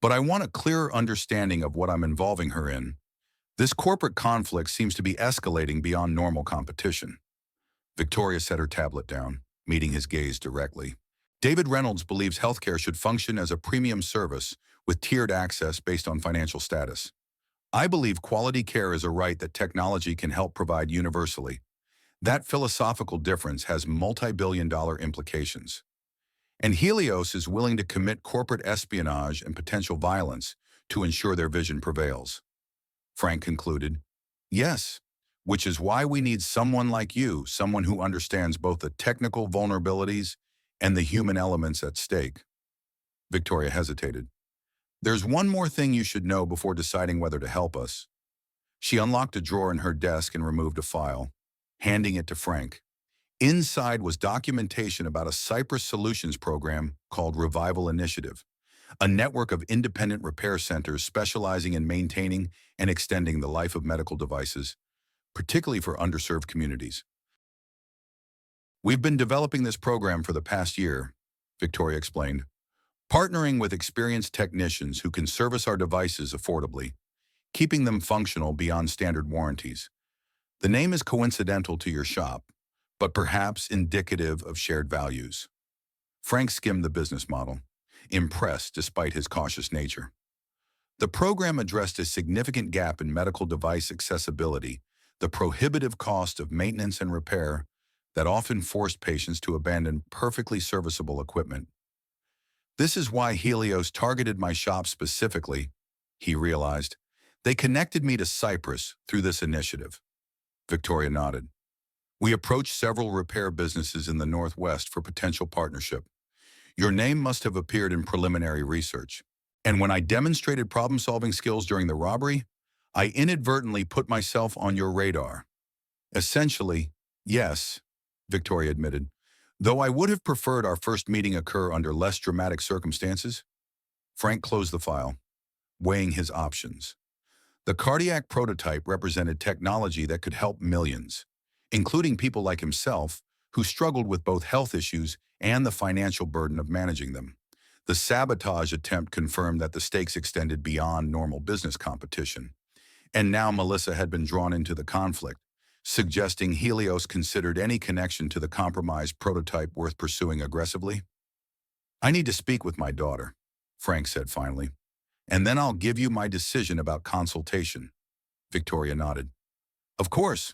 but I want a clearer understanding of what I'm involving her in. This corporate conflict seems to be escalating beyond normal competition. Victoria set her tablet down, meeting his gaze directly. David Reynolds believes healthcare should function as a premium service with tiered access based on financial status. I believe quality care is a right that technology can help provide universally. That philosophical difference has multi-billion-dollar implications. And Helios is willing to commit corporate espionage and potential violence to ensure their vision prevails. Frank concluded, yes, which is why we need someone like you, someone who understands both the technical vulnerabilities and the human elements at stake. Victoria hesitated. There's one more thing you should know before deciding whether to help us. She unlocked a drawer in her desk and removed a file, handing it to Frank. Inside was documentation about a Cyprus Solutions program called Revival Initiative, a network of independent repair centers specializing in maintaining and extending the life of medical devices, particularly for underserved communities. We've been developing this program for the past year, Victoria explained, partnering with experienced technicians who can service our devices affordably, keeping them functional beyond standard warranties. The name is coincidental to your shop, but perhaps indicative of shared values. Frank skimmed the business model, impressed despite his cautious nature. The program addressed a significant gap in medical device accessibility, the prohibitive cost of maintenance and repair that often forced patients to abandon perfectly serviceable equipment. This is why Helios targeted my shop specifically, he realized. They connected me to Cyprus through this initiative. Victoria nodded. We approached several repair businesses in the Northwest for potential partnership. Your name must have appeared in preliminary research. And when I demonstrated problem-solving skills during the robbery, I inadvertently put myself on your radar. Essentially, yes, Victoria admitted, though I would have preferred our first meeting occur under less dramatic circumstances. Frank closed the file, weighing his options. The cardiac prototype represented technology that could help millions, including people like himself who struggled with both health issues and the financial burden of managing them. The sabotage attempt confirmed that the stakes extended beyond normal business competition. And now Melissa had been drawn into the conflict, suggesting Helios considered any connection to the compromised prototype worth pursuing aggressively. I need to speak with my daughter, Frank said finally, and then I'll give you my decision about consultation. Victoria nodded. Of course,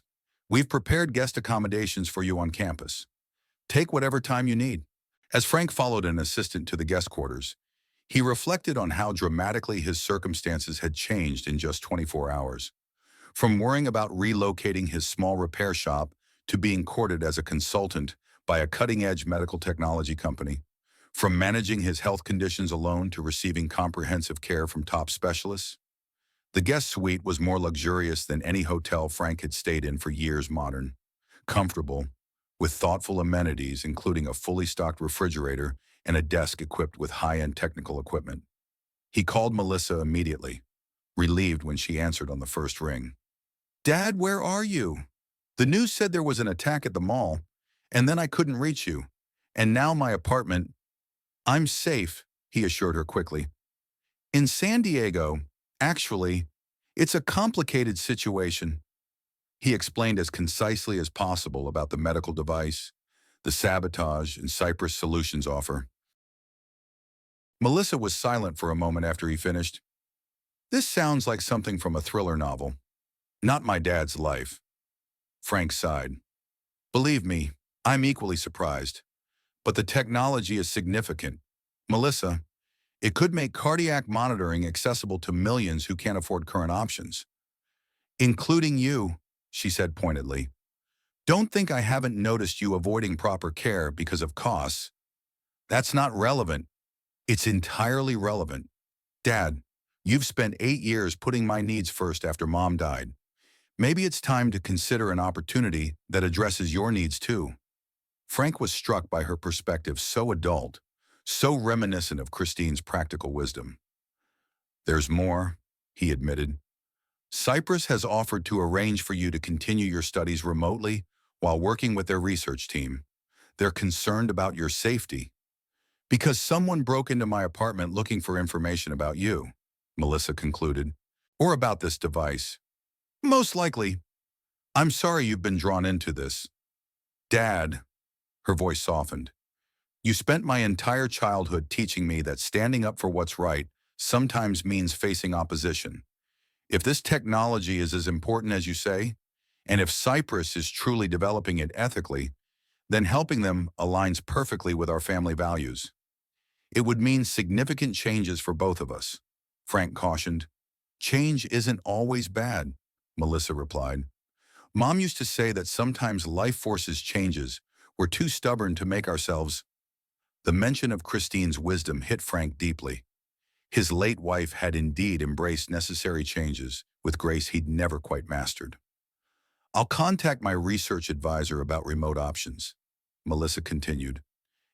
we've prepared guest accommodations for you on campus. Take whatever time you need. As Frank followed an assistant to the guest quarters, he reflected on how dramatically his circumstances had changed in just 24 hours. From worrying about relocating his small repair shop to being courted as a consultant by a cutting-edge medical technology company, from managing his health conditions alone to receiving comprehensive care from top specialists. The guest suite was more luxurious than any hotel Frank had stayed in for years. Modern, comfortable, with thoughtful amenities including a fully stocked refrigerator and a desk equipped with high-end technical equipment. He called Melissa immediately, relieved when she answered on the first ring. Dad, where are you? The news said there was an attack at the mall, and then I couldn't reach you. And now my apartment. I'm safe, he assured her quickly. In San Diego, actually, It's a complicated situation. He explained as concisely as possible about the medical device, the sabotage and Cypress Solutions offer. Melissa was silent for a moment after he finished. This sounds like something from a thriller novel. Not my dad's life. Frank sighed. Believe me, I'm equally surprised. But the technology is significant. Melissa, it could make cardiac monitoring accessible to millions who can't afford current options. Including you, she said pointedly. Don't think I haven't noticed you avoiding proper care because of costs. That's not relevant. It's entirely relevant. Dad, you've spent 8 years putting my needs first after Mom died. Maybe it's time to consider an opportunity that addresses your needs too. Frank was struck by her perspective, so adult, so reminiscent of Christine's practical wisdom. There's more, he admitted. Cyprus has offered to arrange for you to continue your studies remotely while working with their research team. They're concerned about your safety. Because someone broke into my apartment looking for information about you, Melissa concluded, or about this device. Most likely. I'm sorry you've been drawn into this. Dad, her voice softened. You spent my entire childhood teaching me that standing up for what's right sometimes means facing opposition. If this technology is as important as you say, and if Cyprus is truly developing it ethically, then helping them aligns perfectly with our family values. It would mean significant changes for both of us, Frank cautioned. Change isn't always bad, Melissa replied. Mom used to say that sometimes life forces changes. We're too stubborn to make ourselves. The mention of Christine's wisdom hit Frank deeply. His late wife had indeed embraced necessary changes with grace he'd never quite mastered. I'll contact my research advisor about remote options, Melissa continued.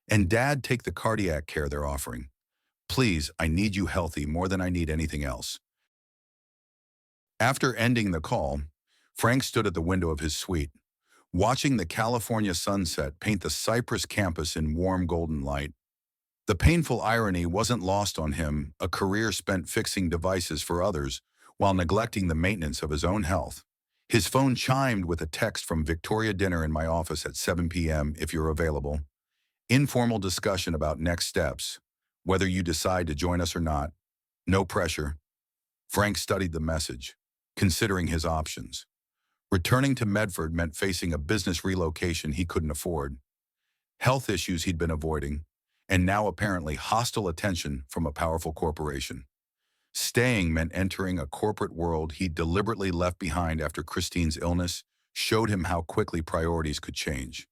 And Dad, take the cardiac care they're offering. Please, I need you healthy more than I need anything else. After ending the call, Frank stood at the window of his suite, watching the California sunset paint the Cypress campus in warm golden light. The painful irony wasn't lost on him, a career spent fixing devices for others while neglecting the maintenance of his own health. His phone chimed with a text from Victoria. Dinner in my office at 7 p.m. if you're available. Informal discussion about next steps, whether you decide to join us or not. No pressure. Frank studied the message, considering his options. Returning to Medford meant facing a business relocation he couldn't afford, health issues he'd been avoiding, and now apparently hostile attention from a powerful corporation. Staying meant entering a corporate world he'd deliberately left behind after Christine's illness showed him how quickly priorities could change.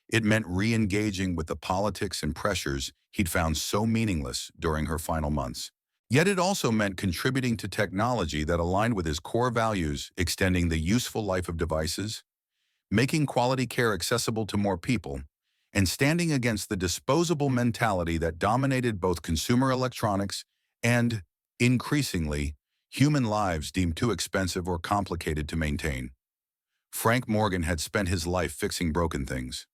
It meant re-engaging with the politics and pressures he'd found so meaningless during her final months. Yet it also meant contributing to technology that aligned with his core values, extending the useful life of devices, making quality care accessible to more people, and standing against the disposable mentality that dominated both consumer electronics and, increasingly, human lives deemed too expensive or complicated to maintain. Frank Morgan had spent his life fixing broken things.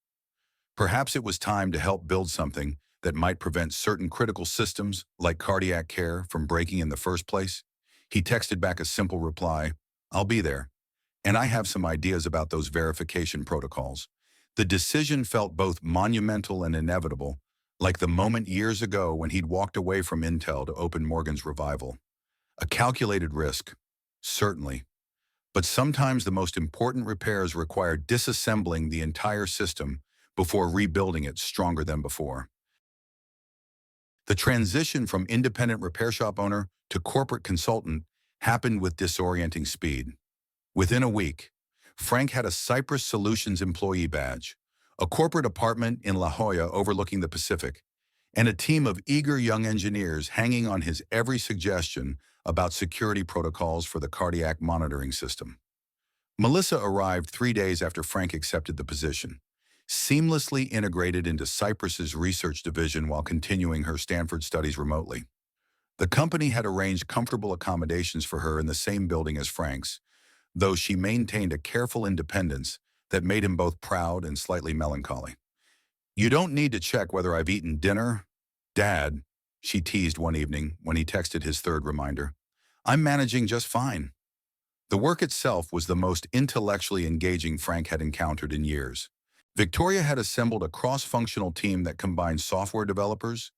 Perhaps it was time to help build something that might prevent certain critical systems, like cardiac care, from breaking in the first place. He texted back a simple reply, I'll be there. And I have some ideas about those verification protocols. The decision felt both monumental and inevitable, like the moment years ago when he'd walked away from Intel to open Morgan's revival. A calculated risk, certainly. But sometimes the most important repairs require disassembling the entire system before rebuilding it stronger than before. The transition from independent repair shop owner to corporate consultant happened with disorienting speed. Within a week, Frank had a Cypress Solutions employee badge, a corporate apartment in La Jolla overlooking the Pacific, and a team of eager young engineers hanging on his every suggestion about security protocols for the cardiac monitoring system. Melissa arrived 3 days after Frank accepted the position, seamlessly integrated into Cypress's research division while continuing her Stanford studies remotely. The company had arranged comfortable accommodations for her in the same building as Frank's, though she maintained a careful independence that made him both proud and slightly melancholy. You don't need to check whether I've eaten dinner, Dad, she teased one evening when he texted his third reminder. I'm managing just fine. The work itself was the most intellectually engaging Frank had encountered in years. Victoria had assembled a cross-functional team that combined software developers,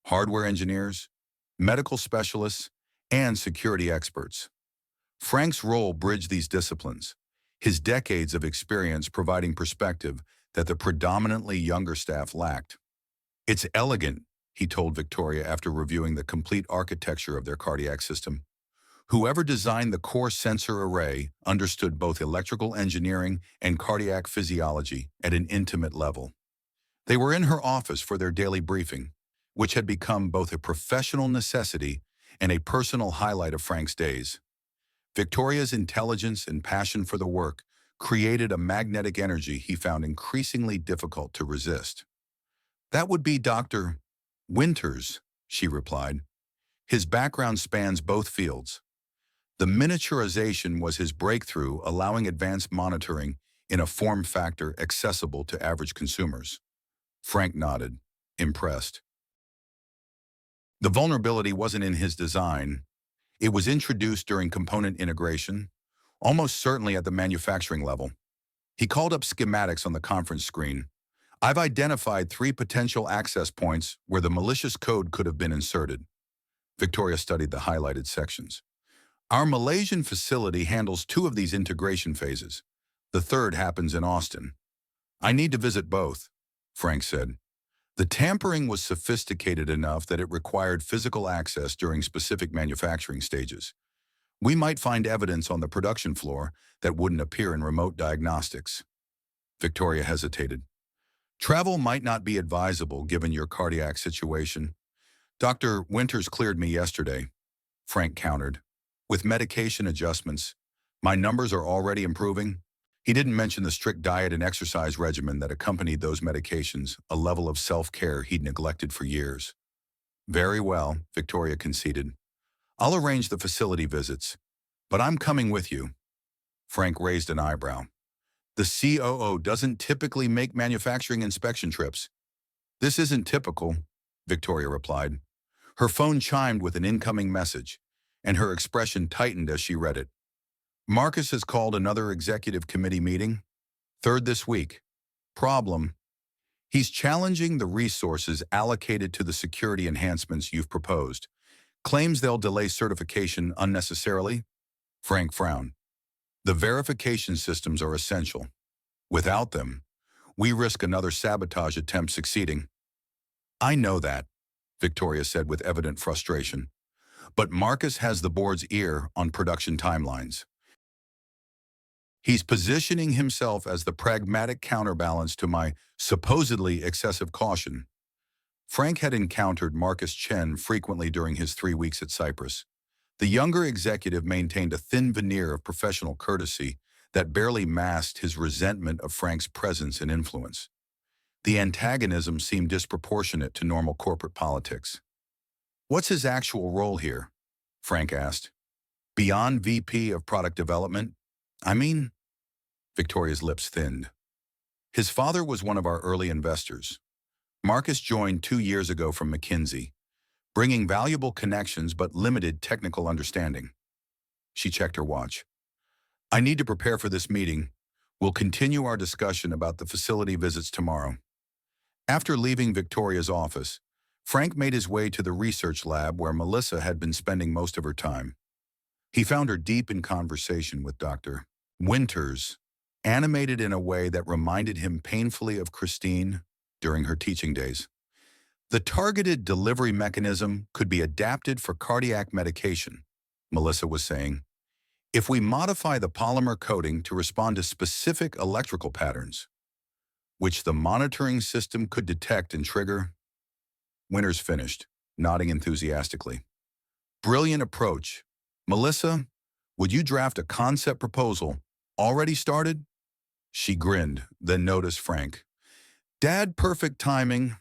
hardware engineers, medical specialists, and security experts. Frank's role bridged these disciplines, his decades of experience providing perspective that the predominantly younger staff lacked. "It's elegant," he told Victoria after reviewing the complete architecture of their cardiac system. "Whoever designed the core sensor array understood both electrical engineering and cardiac physiology at an intimate level." They were in her office for their daily briefing, which had become both a professional necessity and a personal highlight of Frank's days. Victoria's intelligence and passion for the work created a magnetic energy he found increasingly difficult to resist. "That would be Dr. Winters," she replied. "His background spans both fields. The miniaturization was his breakthrough, allowing advanced monitoring in a form factor accessible to average consumers." Frank nodded, impressed. The vulnerability wasn't in his design. It was introduced during component integration, almost certainly at the manufacturing level. He called up schematics on the conference screen. "I've identified 3 potential access points where the malicious code could have been inserted." Victoria studied the highlighted sections. "Our Malaysian facility handles 2 of these integration phases. The third happens in Austin." "I need to visit both," Frank said. The tampering was sophisticated enough that it required physical access during specific manufacturing stages. "We might find evidence on the production floor that wouldn't appear in remote diagnostics." Victoria hesitated. "Travel might not be advisable given your cardiac situation." "Dr. Winters cleared me yesterday," Frank countered. "With medication adjustments, my numbers are already improving." He didn't mention the strict diet and exercise regimen that accompanied those medications, a level of self-care he'd neglected for years. "Very well," Victoria conceded. "I'll arrange the facility visits, but I'm coming with you." Frank raised an eyebrow. "The COO doesn't typically make manufacturing inspection trips." "This isn't typical," Victoria replied. Her phone chimed with an incoming message, and her expression tightened as she read it. "Marcus has called another executive committee meeting. 3rd this week. Problem: he's challenging the resources allocated to the security enhancements you've proposed. Claims they'll delay certification unnecessarily." Frank frowned. "The verification systems are essential. Without them, we risk another sabotage attempt succeeding." "I know that," Victoria said with evident frustration. "But Marcus has the board's ear on production timelines. He's positioning himself as the pragmatic counterbalance to my supposedly excessive caution." Frank had encountered Marcus Chen frequently during his 3 weeks at Cyprus. The younger executive maintained a thin veneer of professional courtesy that barely masked his resentment of Frank's presence and influence. The antagonism seemed disproportionate to normal corporate politics. "What's his actual role here?" Frank asked. "Beyond VP of Product Development? I mean..." Victoria's lips thinned. "His father was one of our early investors. Marcus joined 2 years ago from McKinsey, bringing valuable connections but limited technical understanding." She checked her watch. "I need to prepare for this meeting. We'll continue our discussion about the facility visits tomorrow." After leaving Victoria's office, Frank made his way to the research lab where Melissa had been spending most of her time. He found her deep in conversation with Dr. Winters, animated in a way that reminded him painfully of Christine during her teaching days. "The targeted delivery mechanism could be adapted for cardiac medication," Melissa was saying. "If we modify the polymer coating to respond to specific electrical patterns, which the monitoring system could detect and trigger." Winters finished, nodding enthusiastically. "Brilliant approach. Melissa, would you draft a concept proposal? Already started?" She grinned, then noticed Frank. "Dad, perfect timing.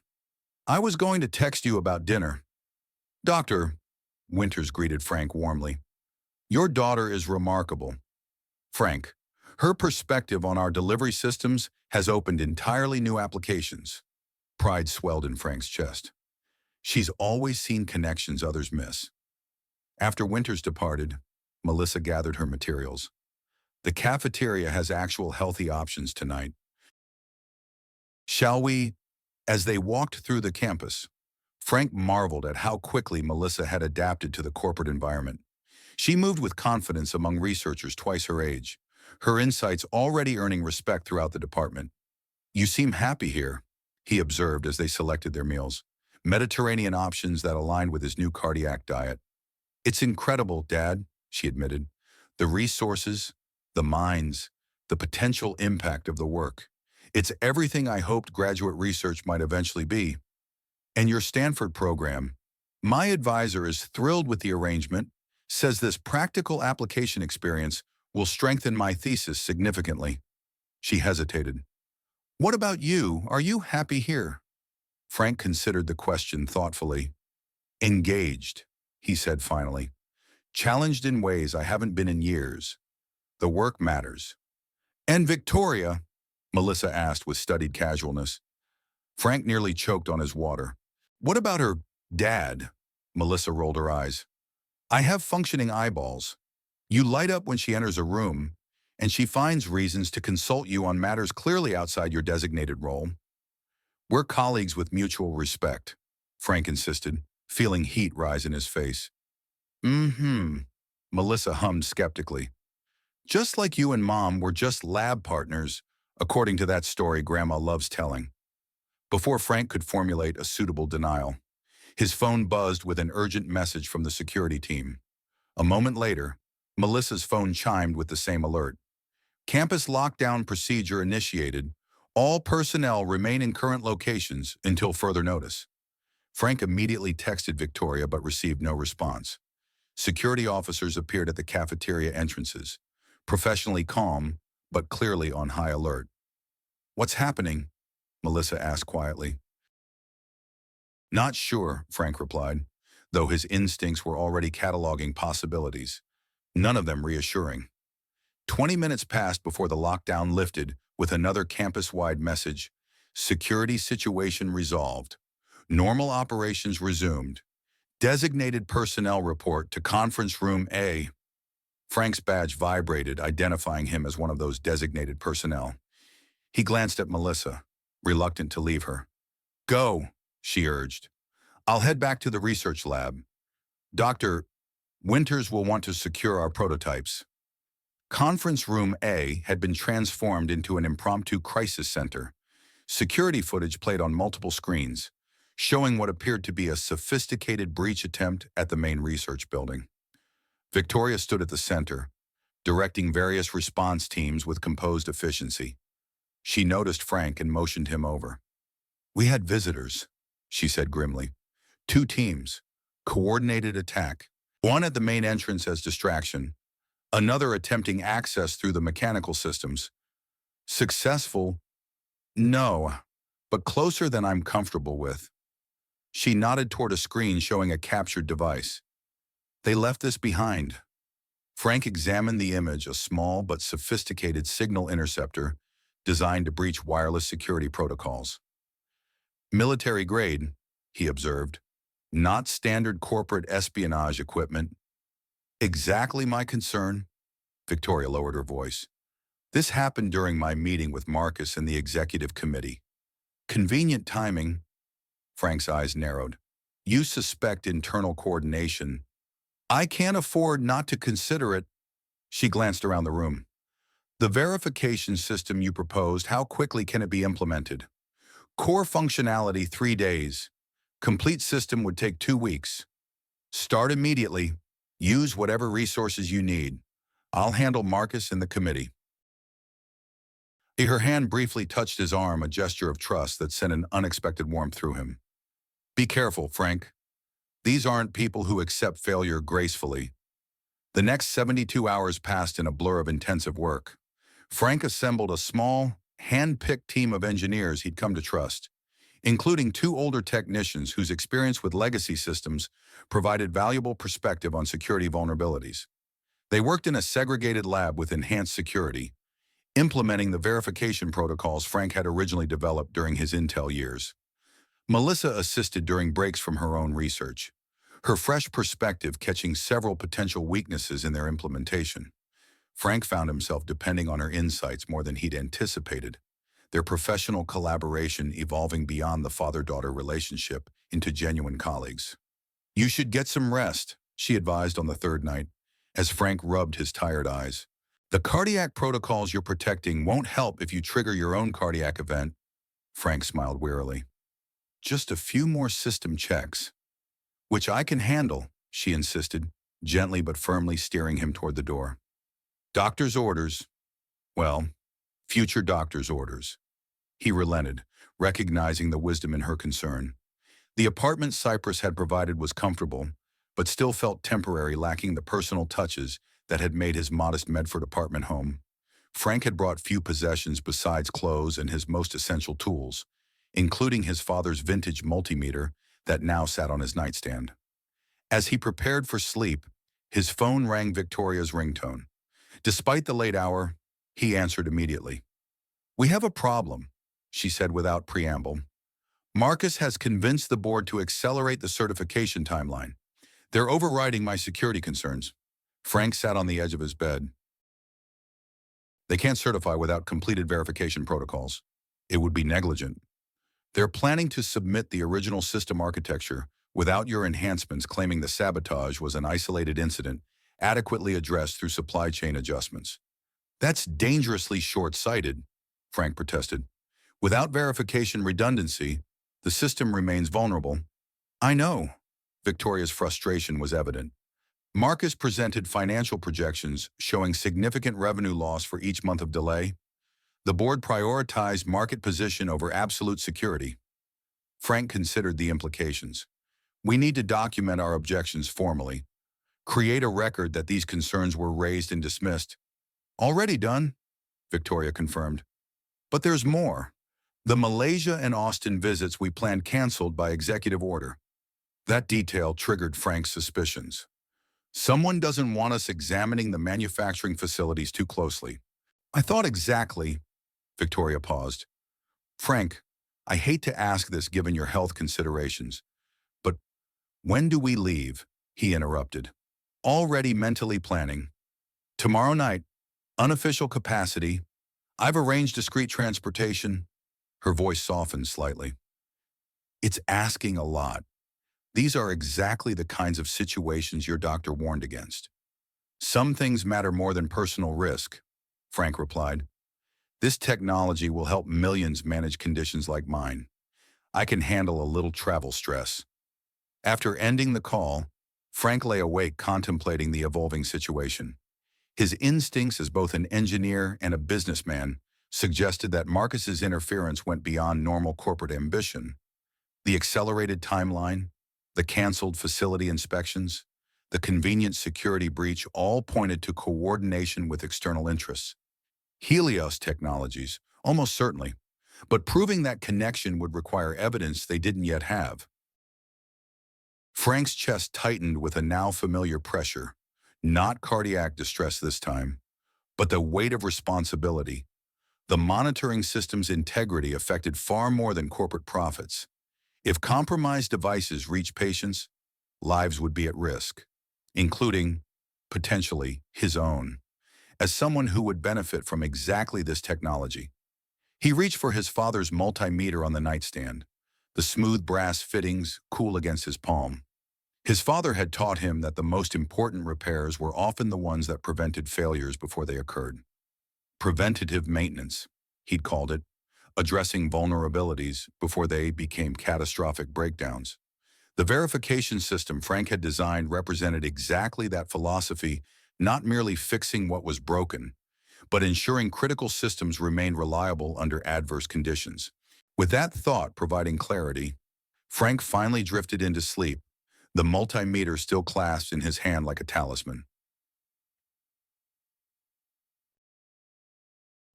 I was going to text you about dinner." "Doctor," Winters greeted Frank warmly, "your daughter is remarkable. Frank, her perspective on our delivery systems has opened entirely new applications." Pride swelled in Frank's chest. "She's always seen connections others miss." After Winters departed, Melissa gathered her materials. The cafeteria has actual healthy options tonight. Shall we? As they walked through the campus, Frank marveled at how quickly Melissa had adapted to the corporate environment. She moved with confidence among researchers twice her age, her insights already earning respect throughout the department. You seem happy here, he observed as they selected their meals, Mediterranean options that aligned with his new cardiac diet. It's incredible, Dad, she admitted. The resources, the minds, the potential impact of the work. It's everything I hoped graduate research might eventually be. And your Stanford program, my advisor is thrilled with the arrangement, says this practical application experience will strengthen my thesis significantly. She hesitated. What about you? Are you happy here? Frank considered the question thoughtfully. Engaged, he said finally. Challenged in ways I haven't been in years. The work matters. And Victoria? Melissa asked with studied casualness. Frank nearly choked on his water. What about her dad? Melissa rolled her eyes. I have functioning eyeballs. You light up when she enters a room, and she finds reasons to consult you on matters clearly outside your designated role. We're colleagues with mutual respect, Frank insisted, feeling heat rise in his face. Mm-hmm, Melissa hummed skeptically. Just like you and Mom were just lab partners, according to that story Grandma loves telling. Before Frank could formulate a suitable denial, his phone buzzed with an urgent message from the security team. A moment later, Melissa's phone chimed with the same alert. Campus lockdown procedure initiated. All personnel remain in current locations until further notice. Frank immediately texted Victoria but received no response. Security officers appeared at the cafeteria entrances, professionally calm, but clearly on high alert. What's happening? Melissa asked quietly. Not sure, Frank replied, though his instincts were already cataloging possibilities, none of them reassuring. 20 minutes passed before the lockdown lifted with another campus-wide message. Security situation resolved. Normal operations resumed. Designated personnel report to conference room A. Frank's badge vibrated, identifying him as one of those designated personnel. He glanced at Melissa, reluctant to leave her. Go, she urged. I'll head back to the research lab. Dr. Winters will want to secure our prototypes. Conference Room A had been transformed into an impromptu crisis center. Security footage played on multiple screens, showing what appeared to be a sophisticated breach attempt at the main research building. Victoria stood at the center, directing various response teams with composed efficiency. She noticed Frank and motioned him over. We had visitors, she said grimly. 2 teams, coordinated attack, one at the main entrance as distraction, another attempting access through the mechanical systems. Successful? No, but closer than I'm comfortable with. She nodded toward a screen showing a captured device. They left this behind. Frank examined the image, a small but sophisticated signal interceptor designed to breach wireless security protocols. Military grade, he observed, not standard corporate espionage equipment. Exactly my concern, Victoria lowered her voice. This happened during my meeting with Marcus and the executive committee. Convenient timing. Frank's eyes narrowed. You suspect internal coordination. I can't afford not to consider it. She glanced around the room. The verification system you proposed, how quickly can it be implemented? Core functionality 3 days. Complete system would take 2 weeks. Start immediately. Use whatever resources you need. I'll handle Marcus and the committee. Her hand briefly touched his arm, a gesture of trust that sent an unexpected warmth through him. Be careful, Frank. These aren't people who accept failure gracefully. The next 72 hours passed in a blur of intensive work. Frank assembled a small, hand-picked team of engineers he'd come to trust, including 2 older technicians whose experience with legacy systems provided valuable perspective on security vulnerabilities. They worked in a segregated lab with enhanced security, implementing the verification protocols Frank had originally developed during his Intel years. Melissa assisted during breaks from her own research, her fresh perspective catching several potential weaknesses in their implementation. Frank found himself depending on her insights more than he'd anticipated, their professional collaboration evolving beyond the father-daughter relationship into genuine colleagues. "You should get some rest," she advised on the third night, as Frank rubbed his tired eyes. "The cardiac protocols you're protecting won't help if you trigger your own cardiac event." Frank smiled wearily. "Just a few more system checks." "Which I can handle," she insisted, gently but firmly steering him toward the door. "Doctor's orders." "Well, future doctor's orders." He relented, recognizing the wisdom in her concern. The apartment Cypress had provided was comfortable, but still felt temporary, lacking the personal touches that had made his modest Medford apartment home. Frank had brought few possessions besides clothes and his most essential tools, including his father's vintage multimeter that now sat on his nightstand. As he prepared for sleep, his phone rang Victoria's ringtone. Despite the late hour, he answered immediately. "We have a problem," she said without preamble. "Marcus has convinced the board to accelerate the certification timeline. They're overriding my security concerns." Frank sat on the edge of his bed. "They can't certify without completed verification protocols. It would be negligent. They're planning to submit the original system architecture without your enhancements, claiming the sabotage was an isolated incident adequately addressed through supply chain adjustments." "That's dangerously short-sighted," Frank protested. "Without verification redundancy, the system remains vulnerable." "I know." Victoria's frustration was evident. Marcus presented financial projections showing significant revenue loss for each month of delay. The board prioritized market position over absolute security. Frank considered the implications. "We need to document our objections formally. Create a record that these concerns were raised and dismissed." "Already done," Victoria confirmed. "But there's more. The Malaysia and Austin visits we planned canceled by executive order." That detail triggered Frank's suspicions. "Someone doesn't want us examining the manufacturing facilities too closely." "I thought exactly." Victoria paused. "Frank, I hate to ask this given your health considerations, but when do we leave?" he interrupted. "Already mentally planning. Tomorrow night, unofficial capacity. I've arranged discreet transportation." Her voice softened slightly. "It's asking a lot. These are exactly the kinds of situations your doctor warned against." "Some things matter more than personal risk," Frank replied. "This technology will help millions manage conditions like mine. I can handle a little travel stress." After ending the call, Frank lay awake contemplating the evolving situation. His instincts as both an engineer and a businessman suggested that Marcus's interference went beyond normal corporate ambition. The accelerated timeline, the canceled facility inspections, the convenient security breach all pointed to coordination with external interests. Helios Technologies, almost certainly, but proving that connection would require evidence they didn't yet have. Frank's chest tightened with a now familiar pressure, not cardiac distress this time, but the weight of responsibility. The monitoring system's integrity affected far more than corporate profits. If compromised devices reach patients, lives would be at risk, including, potentially, his own. As someone who would benefit from exactly this technology, he reached for his father's multimeter on the nightstand, the smooth brass fittings cool against his palm. His father had taught him that the most important repairs were often the ones that prevented failures before they occurred. Preventative maintenance, he'd called it, addressing vulnerabilities before they became catastrophic breakdowns. The verification system Frank had designed represented exactly that philosophy, not merely fixing what was broken, but ensuring critical systems remained reliable under adverse conditions. With that thought providing clarity, Frank finally drifted into sleep, the multimeter still clasped in his hand like a talisman.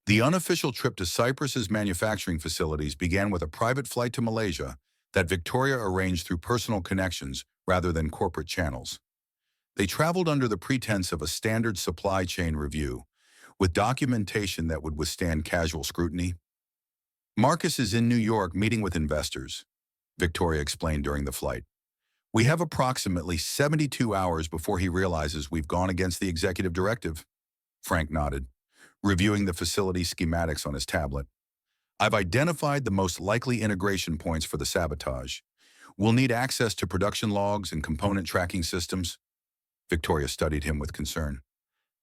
The unofficial trip to Cyprus's manufacturing facilities began with a private flight to Malaysia that Victoria arranged through personal connections rather than corporate channels. They traveled under the pretense of a standard supply chain review, with documentation that would withstand casual scrutiny. "Marcus is in New York meeting with investors," Victoria explained during the flight. "We have approximately 72 hours before he realizes we've gone against the executive directive." Frank nodded, reviewing the facility schematics on his tablet. I've identified the most likely integration points for the sabotage. We'll need access to production logs and component tracking systems. Victoria studied him with concern.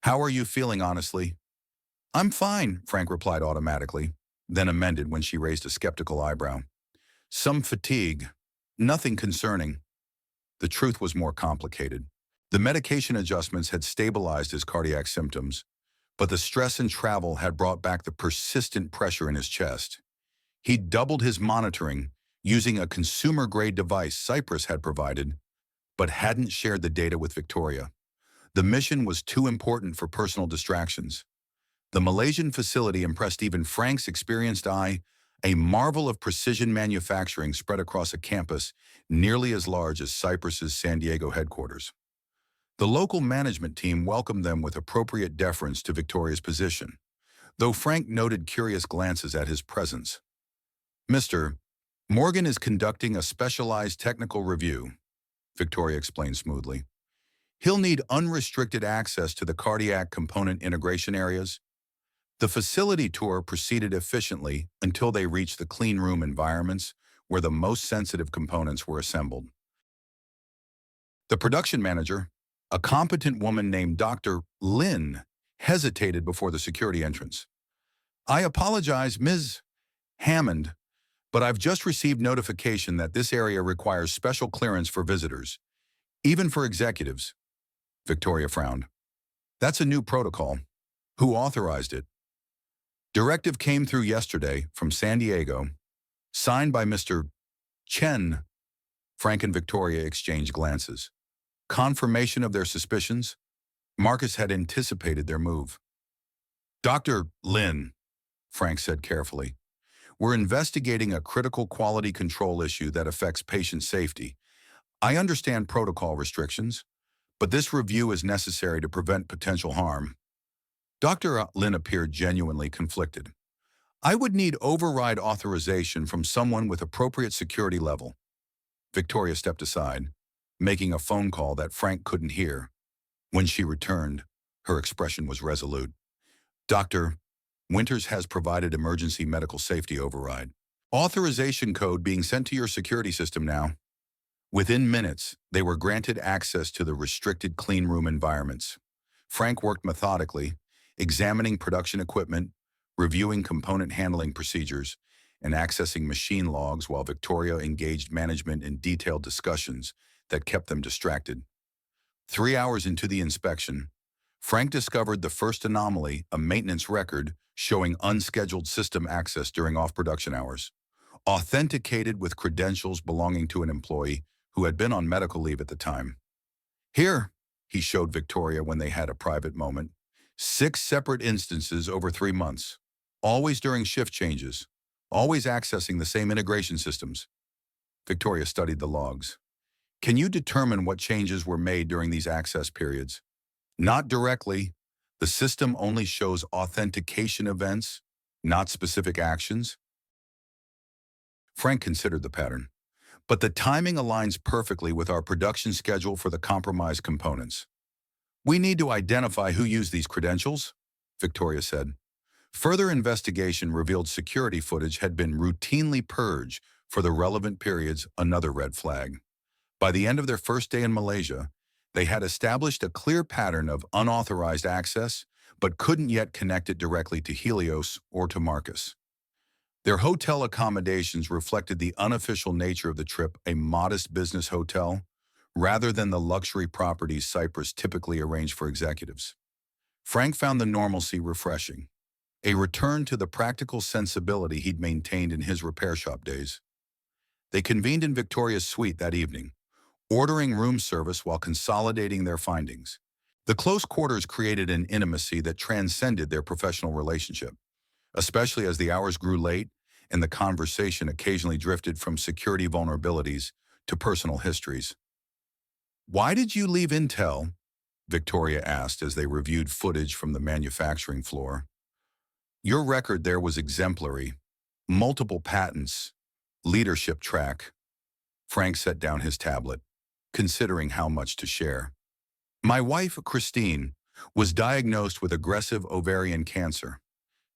How are you feeling, honestly? I'm fine, Frank replied automatically, then amended when she raised a skeptical eyebrow. Some fatigue. Nothing concerning. The truth was more complicated. The medication adjustments had stabilized his cardiac symptoms, but the stress and travel had brought back the persistent pressure in his chest. He doubled his monitoring using a consumer-grade device Cyprus had provided, but hadn't shared the data with Victoria. The mission was too important for personal distractions. The Malaysian facility impressed even Frank's experienced eye, a marvel of precision manufacturing spread across a campus nearly as large as Cyprus's San Diego headquarters. The local management team welcomed them with appropriate deference to Victoria's position, though Frank noted curious glances at his presence. Mr. Morgan is conducting a specialized technical review, Victoria explained smoothly. He'll need unrestricted access to the cardiac component integration areas. The facility tour proceeded efficiently until they reached the clean room environments where the most sensitive components were assembled. The production manager, a competent woman named Dr. Lin, hesitated before the security entrance. I apologize, Ms. Hammond, but I've just received notification that this area requires special clearance for visitors, even for executives. Victoria frowned. That's a new protocol. Who authorized it? Directive came through yesterday from San Diego, signed by Mr. Chen. Frank and Victoria exchanged glances. Confirmation of their suspicions? Marcus had anticipated their move. Dr. Lin, Frank said carefully, we're investigating a critical quality control issue that affects patient safety. I understand protocol restrictions, but this review is necessary to prevent potential harm. Dr. Lin appeared genuinely conflicted. I would need override authorization from someone with appropriate security level. Victoria stepped aside, making a phone call that Frank couldn't hear. When she returned, her expression was resolute. Dr. Winters has provided emergency medical safety override. Authorization code being sent to your security system now. Within minutes, they were granted access to the restricted clean room environments. Frank worked methodically, examining production equipment, reviewing component handling procedures, and accessing machine logs while Victoria engaged management in detailed discussions that kept them distracted. 3 hours into the inspection, Frank discovered the first anomaly, a maintenance record showing unscheduled system access during off-production hours, authenticated with credentials belonging to an employee who had been on medical leave at the time. Here, he showed Victoria when they had a private moment, 6 separate instances over 3 months, always during shift changes, always accessing the same integration systems. Victoria studied the logs. Can you determine what changes were made during these access periods? Not directly. The system only shows authentication events, not specific actions. Frank considered the pattern. But the timing aligns perfectly with our production schedule for the compromised components. We need to identify who used these credentials, Victoria said. Further investigation revealed security footage had been routinely purged for the relevant periods, another red flag. By the end of their first day in Malaysia, they had established a clear pattern of unauthorized access, but couldn't yet connect it directly to Helios or to Marcus. Their hotel accommodations reflected the unofficial nature of the trip, a modest business hotel, rather than the luxury properties Cyprus typically arranged for executives. Frank found the normalcy refreshing, a return to the practical sensibility he'd maintained in his repair shop days. They convened in Victoria's suite that evening, ordering room service while consolidating their findings. The close quarters created an intimacy that transcended their professional relationship, especially as the hours grew late and the conversation occasionally drifted from security vulnerabilities to personal histories. Why did you leave Intel? Victoria asked as they reviewed footage from the manufacturing floor. Your record there was exemplary. Multiple patents, leadership track. Frank set down his tablet, considering how much to share. My wife, Christine, was diagnosed with aggressive ovarian cancer,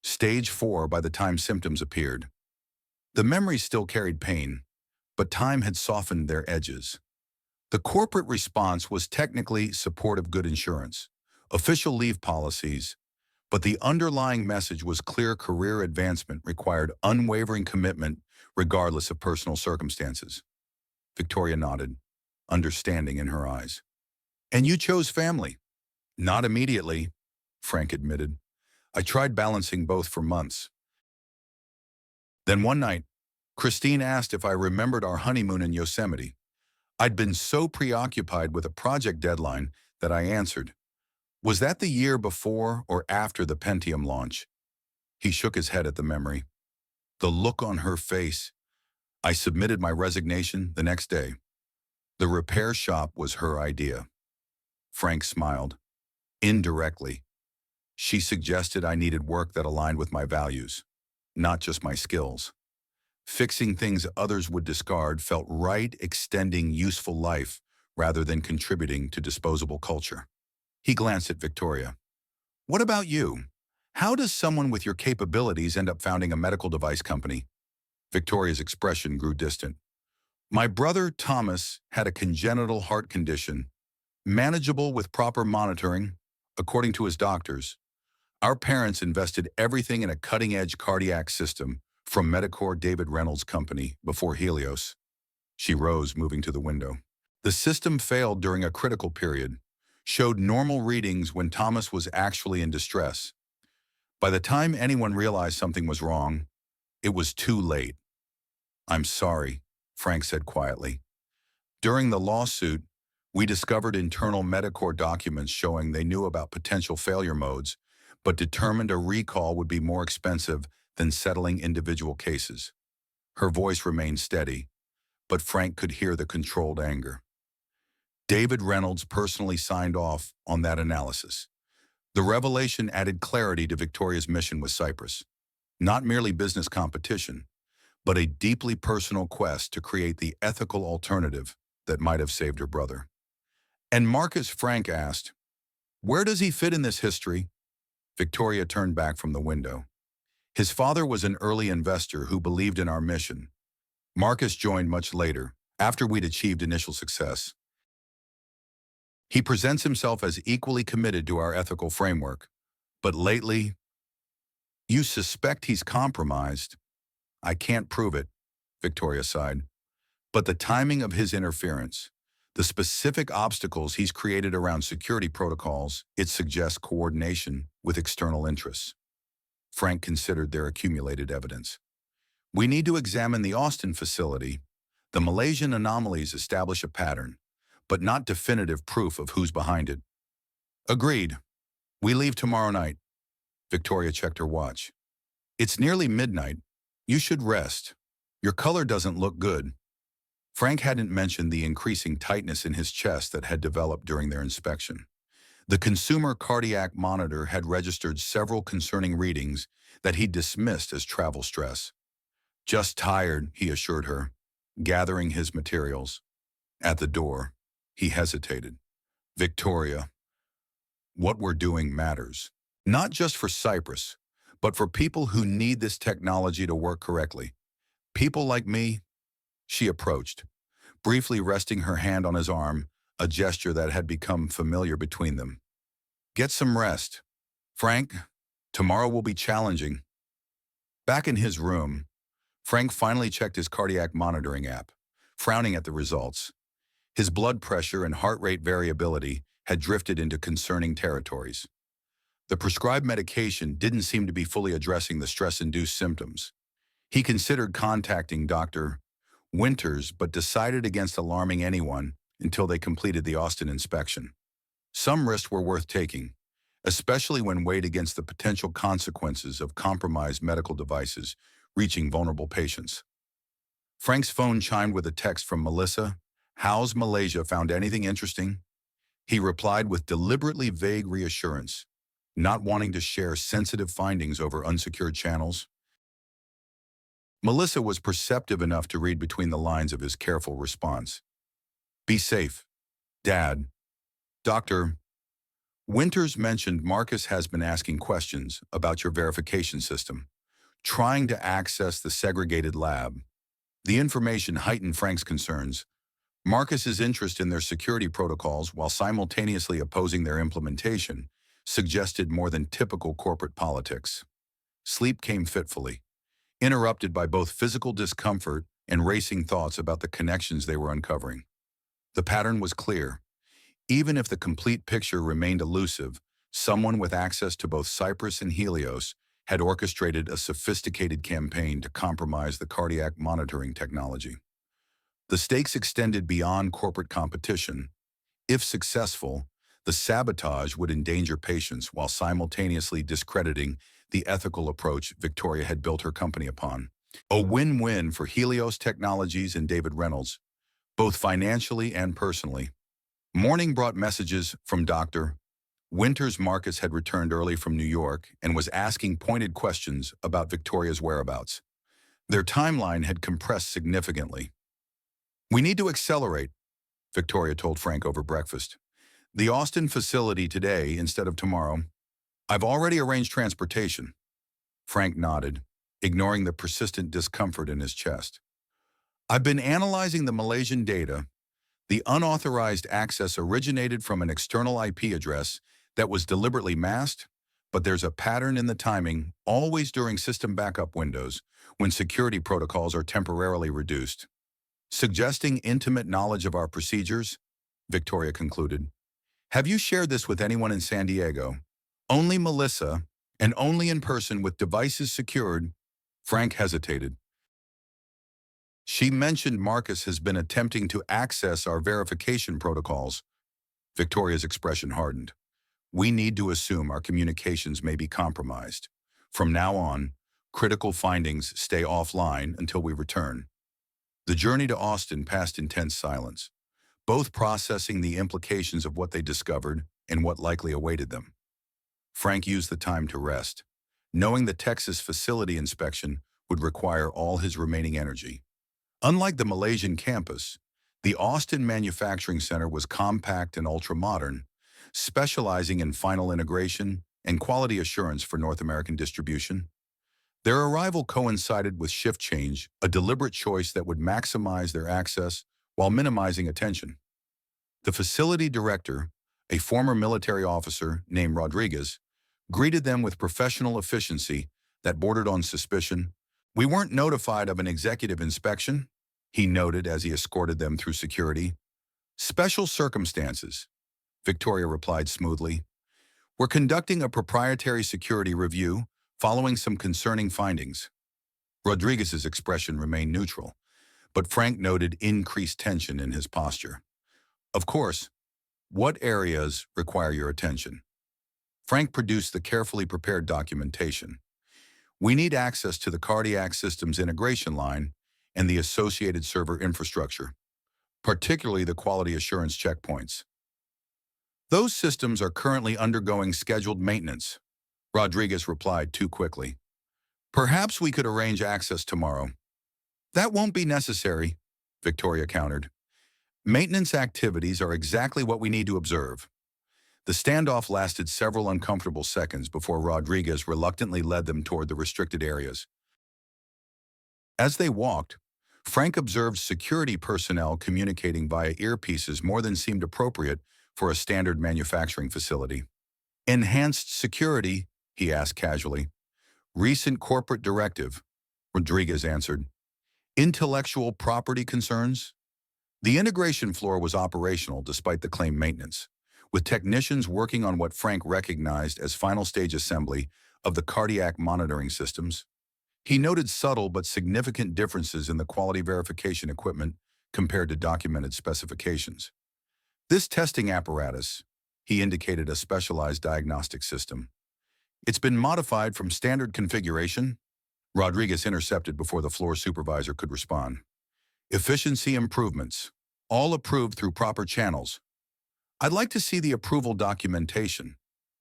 stage 4 by the time symptoms appeared. The memories still carried pain, but time had softened their edges. The corporate response was technically support of good insurance, official leave policies, but the underlying message was clear: career advancement required unwavering commitment regardless of personal circumstances. Victoria nodded, understanding in her eyes. And you chose family? Not immediately, Frank admitted. I tried balancing both for months. Then one night, Christine asked if I remembered our honeymoon in Yosemite. I'd been so preoccupied with a project deadline that I answered, "Was that the year before or after the Pentium launch?" He shook his head at the memory. The look on her face. I submitted my resignation the next day. The repair shop was her idea. Frank smiled. Indirectly. She suggested I needed work that aligned with my values, not just my skills. Fixing things others would discard felt right, extending useful life rather than contributing to disposable culture. He glanced at Victoria. What about you? How does someone with your capabilities end up founding a medical device company? Victoria's expression grew distant. My brother Thomas had a congenital heart condition, manageable with proper monitoring, according to his doctors. Our parents invested everything in a cutting-edge cardiac system from Medicor David Reynolds' company before Helios. She rose, moving to the window. The system failed during a critical period, showed normal readings when Thomas was actually in distress. By the time anyone realized something was wrong, it was too late. I'm sorry, Frank said quietly. During the lawsuit, we discovered internal Medicor documents showing they knew about potential failure modes, but determined a recall would be more expensive than settling individual cases. Her voice remained steady, but Frank could hear the controlled anger. David Reynolds personally signed off on that analysis. The revelation added clarity to Victoria's mission with Cyprus. Not merely business competition, but a deeply personal quest to create the ethical alternative that might have saved her brother. And Marcus, Frank asked, where does he fit in this history? Victoria turned back from the window. His father was an early investor who believed in our mission. Marcus joined much later, after we'd achieved initial success. He presents himself as equally committed to our ethical framework. But lately, you suspect he's compromised. I can't prove it, Victoria sighed. But the timing of his interference, the specific obstacles he's created around security protocols, it suggests coordination with external interests. Frank considered their accumulated evidence. We need to examine the Austin facility. The Malaysian anomalies establish a pattern, but not definitive proof of who's behind it. Agreed. We leave tomorrow night. Victoria checked her watch. It's nearly midnight. You should rest. Your color doesn't look good. Frank hadn't mentioned the increasing tightness in his chest that had developed during their inspection. The consumer cardiac monitor had registered several concerning readings that he dismissed as travel stress. Just tired, he assured her, gathering his materials. At the door, he hesitated. Victoria, what we're doing matters. Not just for Cyprus, but for people who need this technology to work correctly. People like me. She approached, briefly resting her hand on his arm, a gesture that had become familiar between them. Get some rest. Frank, tomorrow will be challenging. Back in his room, Frank finally checked his cardiac monitoring app, frowning at the results. His blood pressure and heart rate variability had drifted into concerning territories. The prescribed medication didn't seem to be fully addressing the stress-induced symptoms. He considered contacting Dr. Winters, but decided against alarming anyone until they completed the Austin inspection. Some risks were worth taking, especially when weighed against the potential consequences of compromised medical devices reaching vulnerable patients. Frank's phone chimed with a text from Melissa. How's Malaysia? Found anything interesting? He replied with deliberately vague reassurance, not wanting to share sensitive findings over unsecured channels. Melissa was perceptive enough to read between the lines of his careful response. Be safe, Dad. Doctor Winters mentioned Marcus has been asking questions about your verification system, trying to access the segregated lab. The information heightened Frank's concerns. Marcus's interest in their security protocols while simultaneously opposing their implementation suggested more than typical corporate politics. Sleep came fitfully, interrupted by both physical discomfort and racing thoughts about the connections they were uncovering. The pattern was clear. Even if the complete picture remained elusive, someone with access to both Cyprus and Helios had orchestrated a sophisticated campaign to compromise the cardiac monitoring technology. The stakes extended beyond corporate competition. If successful, the sabotage would endanger patients while simultaneously discrediting the ethical approach Victoria had built her company upon. A win-win for Helios Technologies and David Reynolds, both financially and personally. Morning brought messages from Dr. Winters. Marcus had returned early from New York and was asking pointed questions about Victoria's whereabouts. Their timeline had compressed significantly. "We need to accelerate," Victoria told Frank over breakfast. "The Austin facility today instead of tomorrow. I've already arranged transportation." Frank nodded, ignoring the persistent discomfort in his chest. "I've been analyzing the Malaysian data. The unauthorized access originated from an external IP address that was deliberately masked, but there's a pattern in the timing, always during system backup windows, when security protocols are temporarily reduced. Suggesting intimate knowledge of our procedures," Victoria concluded. "Have you shared this with anyone in San Diego?" "Only Melissa, and only in person with devices secured." Frank hesitated. "She mentioned Marcus has been attempting to access our verification protocols." Victoria's expression hardened. "We need to assume our communications may be compromised. From now on, critical findings stay offline until we return." The journey to Austin passed in tense silence, both processing the implications of what they discovered and what likely awaited them. Frank used the time to rest, knowing the Texas facility inspection would require all his remaining energy. Unlike the Malaysian campus, the Austin Manufacturing Center was compact and ultra-modern, specializing in final integration and quality assurance for North American distribution. Their arrival coincided with shift change, a deliberate choice that would maximize their access while minimizing attention. The facility director, a former military officer named Rodriguez, greeted them with professional efficiency that bordered on suspicion. "We weren't notified of an executive inspection," he noted as he escorted them through security. "Special circumstances," Victoria replied smoothly. "We're conducting a proprietary security review following some concerning findings." Rodriguez's expression remained neutral, but Frank noted increased tension in his posture. "Of course, what areas require your attention?" Frank produced the carefully prepared documentation. "We need access to the cardiac systems integration line and the associated server infrastructure, particularly the quality assurance checkpoints. Those systems are currently undergoing scheduled maintenance," Rodriguez replied too quickly. "Perhaps we could arrange access tomorrow." "That won't be necessary," Victoria countered. "Maintenance activities are exactly what we need to observe." The standoff lasted several uncomfortable seconds before Rodriguez reluctantly led them toward the restricted areas. As they walked, Frank observed security personnel communicating via earpieces more than seemed appropriate for a standard manufacturing facility. "Enhanced security?" he asked casually. "Recent corporate directive," Rodriguez answered. "Intellectual property concerns?" The integration floor was operational despite the claimed maintenance, with technicians working on what Frank recognized as final stage assembly of the cardiac monitoring systems. He noted subtle but significant differences in the quality verification equipment compared to documented specifications. "This testing apparatus," he indicated a specialized diagnostic system. "It's been modified from standard configuration." Rodriguez intercepted before the floor supervisor could respond. "Efficiency improvements, all approved through proper channels." "I'd like to see the approval documentation,"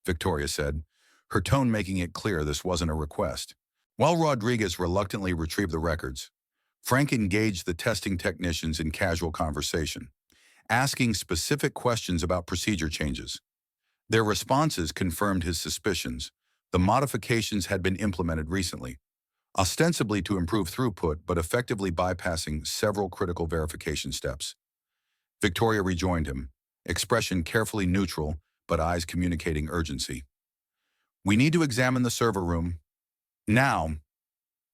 Victoria said, her tone making it clear this wasn't a request. While Rodriguez reluctantly retrieved the records, Frank engaged the testing technicians in casual conversation, asking specific questions about procedure changes. Their responses confirmed his suspicions. The modifications had been implemented recently, ostensibly to improve throughput but effectively bypassing several critical verification steps. Victoria rejoined him, expression carefully neutral but eyes communicating urgency. "We need to examine the server room. Now."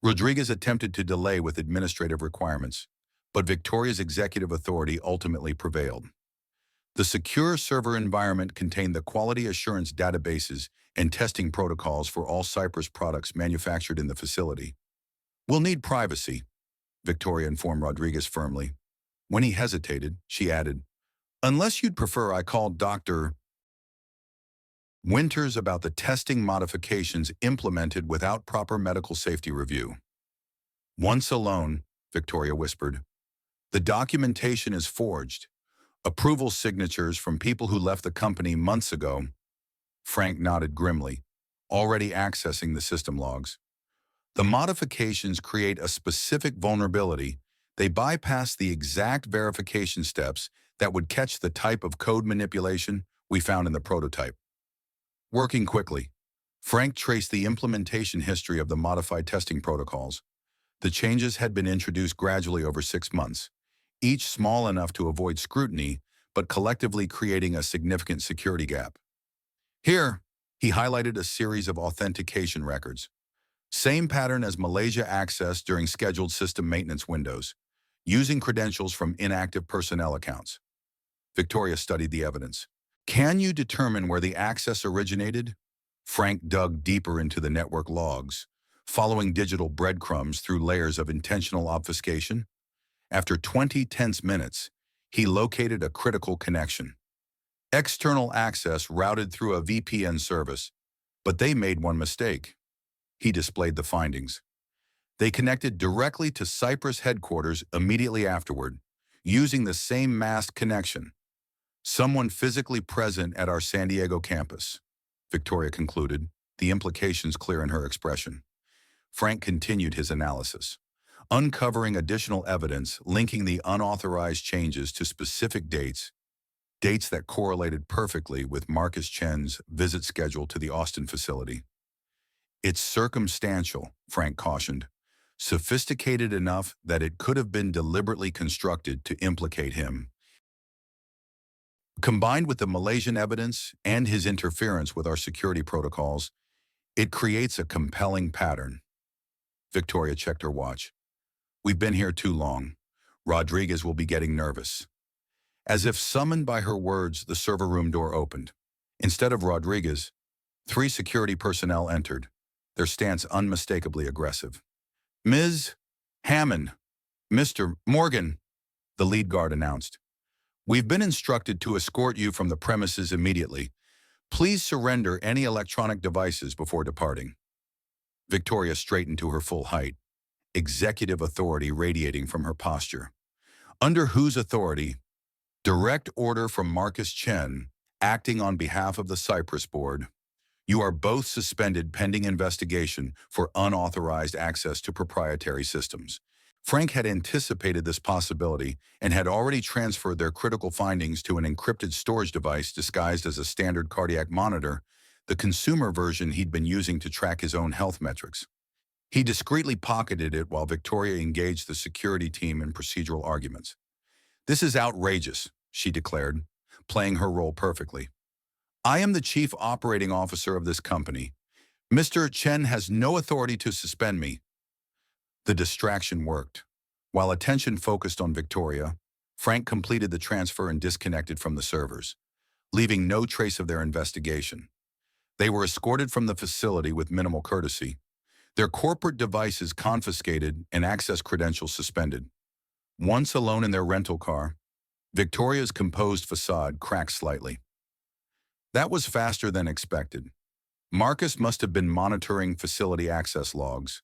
Rodriguez attempted to delay with administrative requirements, but Victoria's executive authority ultimately prevailed. The secure server environment contained the quality assurance databases and testing protocols for all Cypress products manufactured in the facility. "We'll need privacy," Victoria informed Rodriguez firmly. When he hesitated, she added, "Unless you'd prefer I call Dr. Winters about the testing modifications implemented without proper medical safety review." "Once alone," Victoria whispered. "The documentation is forged. Approval signatures from people who left the company months ago." Frank nodded grimly, already accessing the system logs. "The modifications create a specific vulnerability. They bypass the exact verification steps that would catch the type of code manipulation we found in the prototype." Working quickly, Frank traced the implementation history of the modified testing protocols. The changes had been introduced gradually over 6 months, each small enough to avoid scrutiny, but collectively creating a significant security gap. Here, he highlighted a series of authentication records. Same pattern as Malaysia access during scheduled system maintenance windows, using credentials from inactive personnel accounts. Victoria studied the evidence. "Can you determine where the access originated?" Frank dug deeper into the network logs, following digital breadcrumbs through layers of intentional obfuscation. After 20 tense minutes, he located a critical connection. External access routed through a VPN service, but they made one mistake. He displayed the findings. They connected directly to Cypress headquarters immediately afterward, using the same masked connection. "Someone physically present at our San Diego campus," Victoria concluded, the implications clear in her expression. Frank continued his analysis, uncovering additional evidence linking the unauthorized changes to specific dates that correlated perfectly with Marcus Chen's visit schedule to the Austin facility. "It's circumstantial," Frank cautioned, "sophisticated enough that it could have been deliberately constructed to implicate him." Combined with the Malaysian evidence and his interference with our security protocols, it creates a compelling pattern. Victoria checked her watch. "We've been here too long. Rodriguez will be getting nervous." As if summoned by her words, the server room door opened. Instead of Rodriguez, 3 security personnel entered, their stance unmistakably aggressive. "Ms. Hammond, Mr. Morgan," the lead guard announced. "We've been instructed to escort you from the premises immediately. Please surrender any electronic devices before departing." Victoria straightened to her full height, executive authority radiating from her posture. "Under whose authority?" "Direct order from Marcus Chen, acting on behalf of the Cypress Board. You are both suspended pending investigation for unauthorized access to proprietary systems." Frank had anticipated this possibility and had already transferred their critical findings to an encrypted storage device disguised as a standard cardiac monitor, the consumer version he'd been using to track his own health metrics. He discreetly pocketed it while Victoria engaged the security team in procedural arguments. "This is outrageous," she declared, playing her role perfectly. "I am the chief operating officer of this company. Mr. Chen has no authority to suspend me." The distraction worked. While attention focused on Victoria, Frank completed the transfer and disconnected from the servers, leaving no trace of their investigation. They were escorted from the facility with minimal courtesy, their corporate devices confiscated and access credentials suspended. Once alone in their rental car, Victoria's composed facade cracked slightly. "That was faster than expected. Marcus must have been monitoring facility access logs."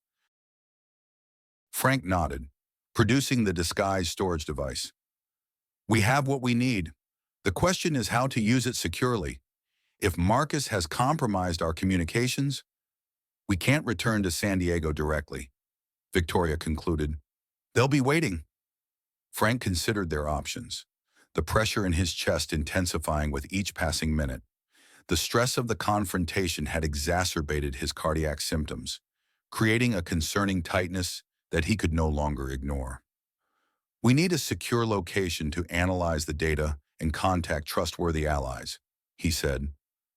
Frank nodded, producing the disguised storage device. "We have what we need. The question is how to use it securely. If Marcus has compromised our communications, we can't return to San Diego directly," Victoria concluded. "They'll be waiting." Frank considered their options, the pressure in his chest intensifying with each passing minute. The stress of the confrontation had exacerbated his cardiac symptoms, creating a concerning tightness that he could no longer ignore. We need a secure location to analyze the data and contact trustworthy allies, he said,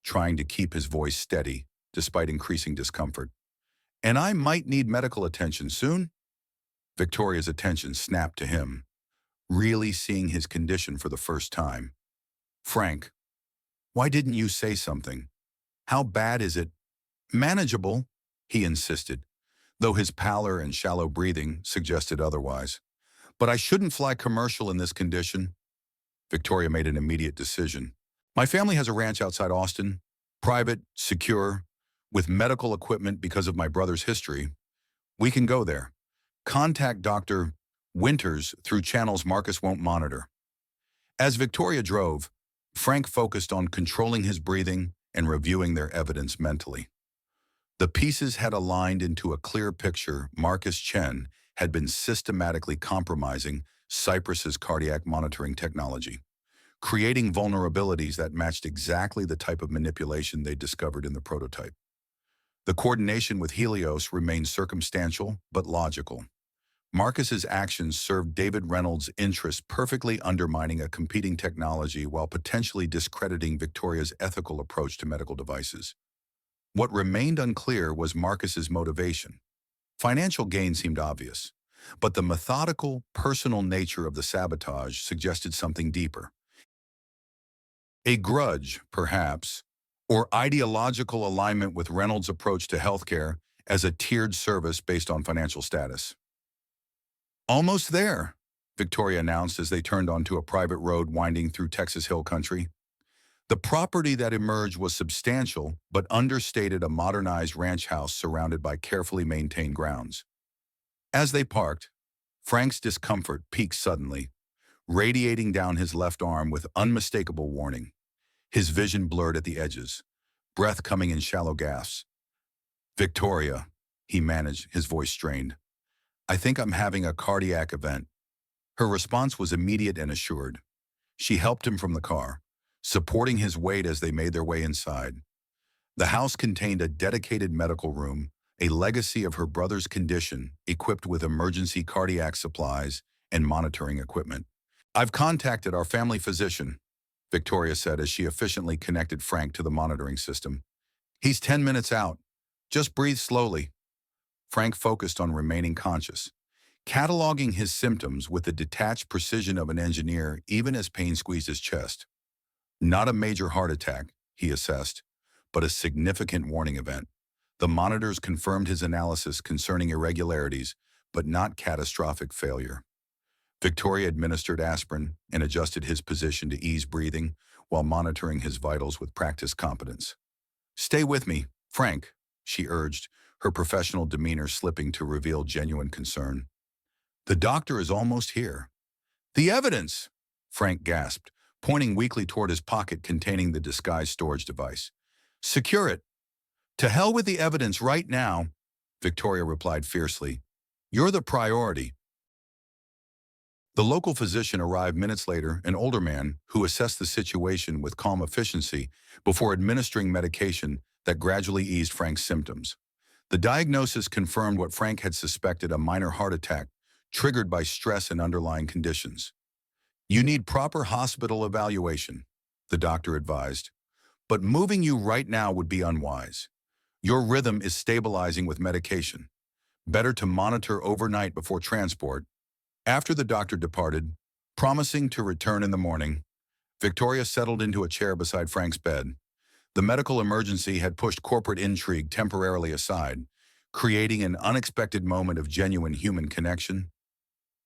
trying to keep his voice steady despite increasing discomfort. And I might need medical attention soon? Victoria's attention snapped to him, really seeing his condition for the first time. Frank, why didn't you say something? How bad is it? Manageable, he insisted, though his pallor and shallow breathing suggested otherwise. But I shouldn't fly commercial in this condition. Victoria made an immediate decision. My family has a ranch outside Austin, private, secure, with medical equipment because of my brother's history. We can go there. Contact Dr. Winters through channels Marcus won't monitor. As Victoria drove, Frank focused on controlling his breathing and reviewing their evidence mentally. The pieces had aligned into a clear picture. Marcus Chen had been systematically compromising Cyprus's cardiac monitoring technology, creating vulnerabilities that matched exactly the type of manipulation they discovered in the prototype. The coordination with Helios remained circumstantial but logical. Marcus's actions served David Reynolds' interests, perfectly undermining a competing technology while potentially discrediting Victoria's ethical approach to medical devices. What remained unclear was Marcus's motivation. Financial gain seemed obvious, but the methodical, personal nature of the sabotage suggested something deeper. A grudge, perhaps, or ideological alignment with Reynolds' approach to healthcare as a tiered service based on financial status. Almost there, Victoria announced as they turned onto a private road winding through Texas Hill Country. The property that emerged was substantial, but understated a modernized ranch house surrounded by carefully maintained grounds. As they parked, Frank's discomfort peaked suddenly, radiating down his left arm with unmistakable warning. His vision blurred at the edges, breath coming in shallow gasps. Victoria, he managed, his voice strained. I think I'm having a cardiac event. Her response was immediate and assured. She helped him from the car, supporting his weight as they made their way inside. The house contained a dedicated medical room, a legacy of her brother's condition, equipped with emergency cardiac supplies and monitoring equipment. I've contacted our family physician, Victoria said as she efficiently connected Frank to the monitoring system. He's 10 minutes out. Just breathe slowly. Frank focused on remaining conscious, cataloging his symptoms with the detached precision of an engineer even as pain squeezed his chest. Not a major heart attack, he assessed, but a significant warning event. The monitors confirmed his analysis concerning irregularities, but not catastrophic failure. Victoria administered aspirin and adjusted his position to ease breathing while monitoring his vitals with practiced competence. Stay with me, Frank, she urged, her professional demeanor slipping to reveal genuine concern. The doctor is almost here. The evidence, Frank gasped, pointing weakly toward his pocket containing the disguised storage device. Secure it. To hell with the evidence right now, Victoria replied fiercely. You're the priority. The local physician arrived minutes later, an older man who assessed the situation with calm efficiency before administering medication that gradually eased Frank's symptoms. The diagnosis confirmed what Frank had suspected, a minor heart attack triggered by stress and underlying conditions. You need proper hospital evaluation, the doctor advised, but moving you right now would be unwise. Your rhythm is stabilizing with medication. Better to monitor overnight before transport. After the doctor departed, promising to return in the morning, Victoria settled into a chair beside Frank's bed. The medical emergency had pushed corporate intrigue temporarily aside, creating an unexpected moment of genuine human connection.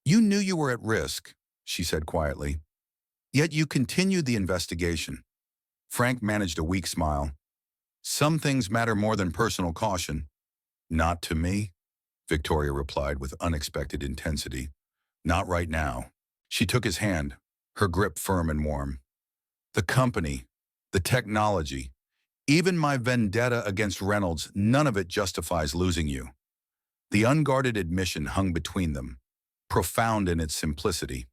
You knew you were at risk, she said quietly. Yet you continued the investigation. Frank managed a weak smile. Some things matter more than personal caution. Not to me, Victoria replied with unexpected intensity. Not right now. She took his hand, her grip firm and warm. The company, the technology, even my vendetta against Reynolds, none of it justifies losing you. The unguarded admission hung between them, profound in its simplicity.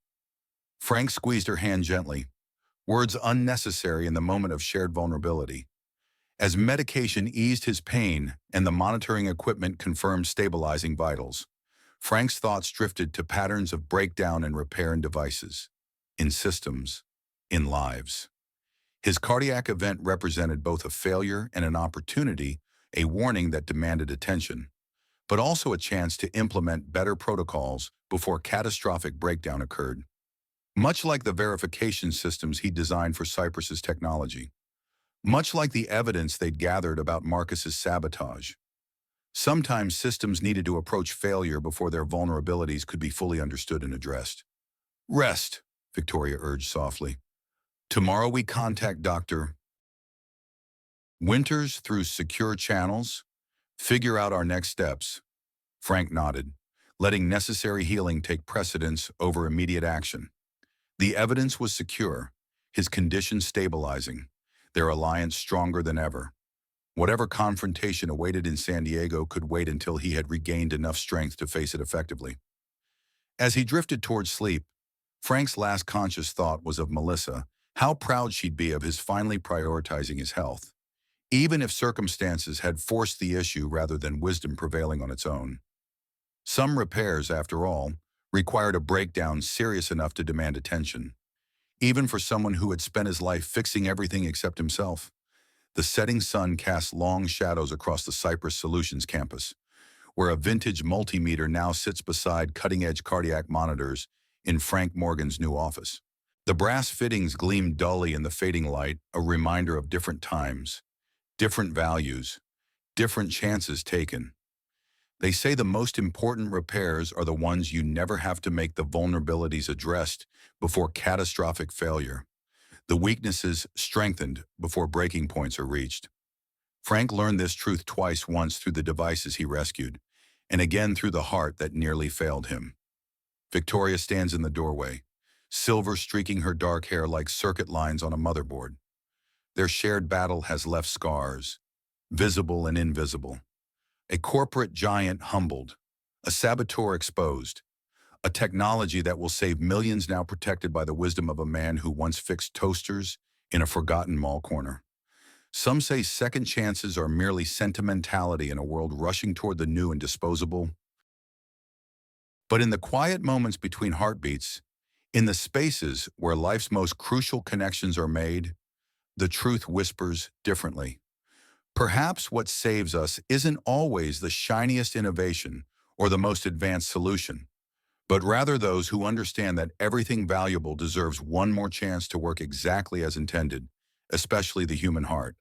Frank squeezed her hand gently, words unnecessary in the moment of shared vulnerability. As medication eased his pain and the monitoring equipment confirmed stabilizing vitals, Frank's thoughts drifted to patterns of breakdown and repair in devices, in systems, in lives. His cardiac event represented both a failure and an opportunity, a warning that demanded attention, but also a chance to implement better protocols before catastrophic breakdown occurred. Much like the verification systems he designed for Cypress's technology, much like the evidence they'd gathered about Marcus's sabotage, sometimes systems needed to approach failure before their vulnerabilities could be fully understood and addressed. Rest, Victoria urged softly. Tomorrow we contact Dr. Winters through secure channels, figure out our next steps. Frank nodded, letting necessary healing take precedence over immediate action. The evidence was secure, his condition stabilizing, their alliance stronger than ever. Whatever confrontation awaited in San Diego could wait until he had regained enough strength to face it effectively. As he drifted towards sleep, Frank's last conscious thought was of Melissa, how proud she'd be of his finally prioritizing his health, even if circumstances had forced the issue rather than wisdom prevailing on its own. Some repairs, after all, required a breakdown serious enough to demand attention, even for someone who had spent his life fixing everything except himself. The setting sun cast long shadows across the Cypress Solutions campus, where a vintage multimeter now sits beside cutting-edge cardiac monitors in Frank Morgan's new office. The brass fittings gleamed dully in the fading light, a reminder of different times, different values, different chances taken. They say the most important repairs are the ones you never have to make the vulnerabilities addressed before catastrophic failure, the weaknesses strengthened before breaking points are reached. Frank learned this truth twice, once through the devices he rescued, and again through the heart that nearly failed him. Victoria stands in the doorway, silver streaking her dark hair like circuit lines on a motherboard. Their shared battle has left scars, visible and invisible. A corporate giant humbled, a saboteur exposed, a technology that will save millions now protected by the wisdom of a man who once fixed toasters in a forgotten mall corner. Some say second chances are merely sentimentality in a world rushing toward the new and disposable. But in the quiet moments between heartbeats, in the spaces where life's most crucial connections are made, the truth whispers differently. Perhaps what saves us isn't always the shiniest innovation or the most advanced solution, but rather those who understand that everything valuable deserves one more chance to work exactly as intended, especially the human heart.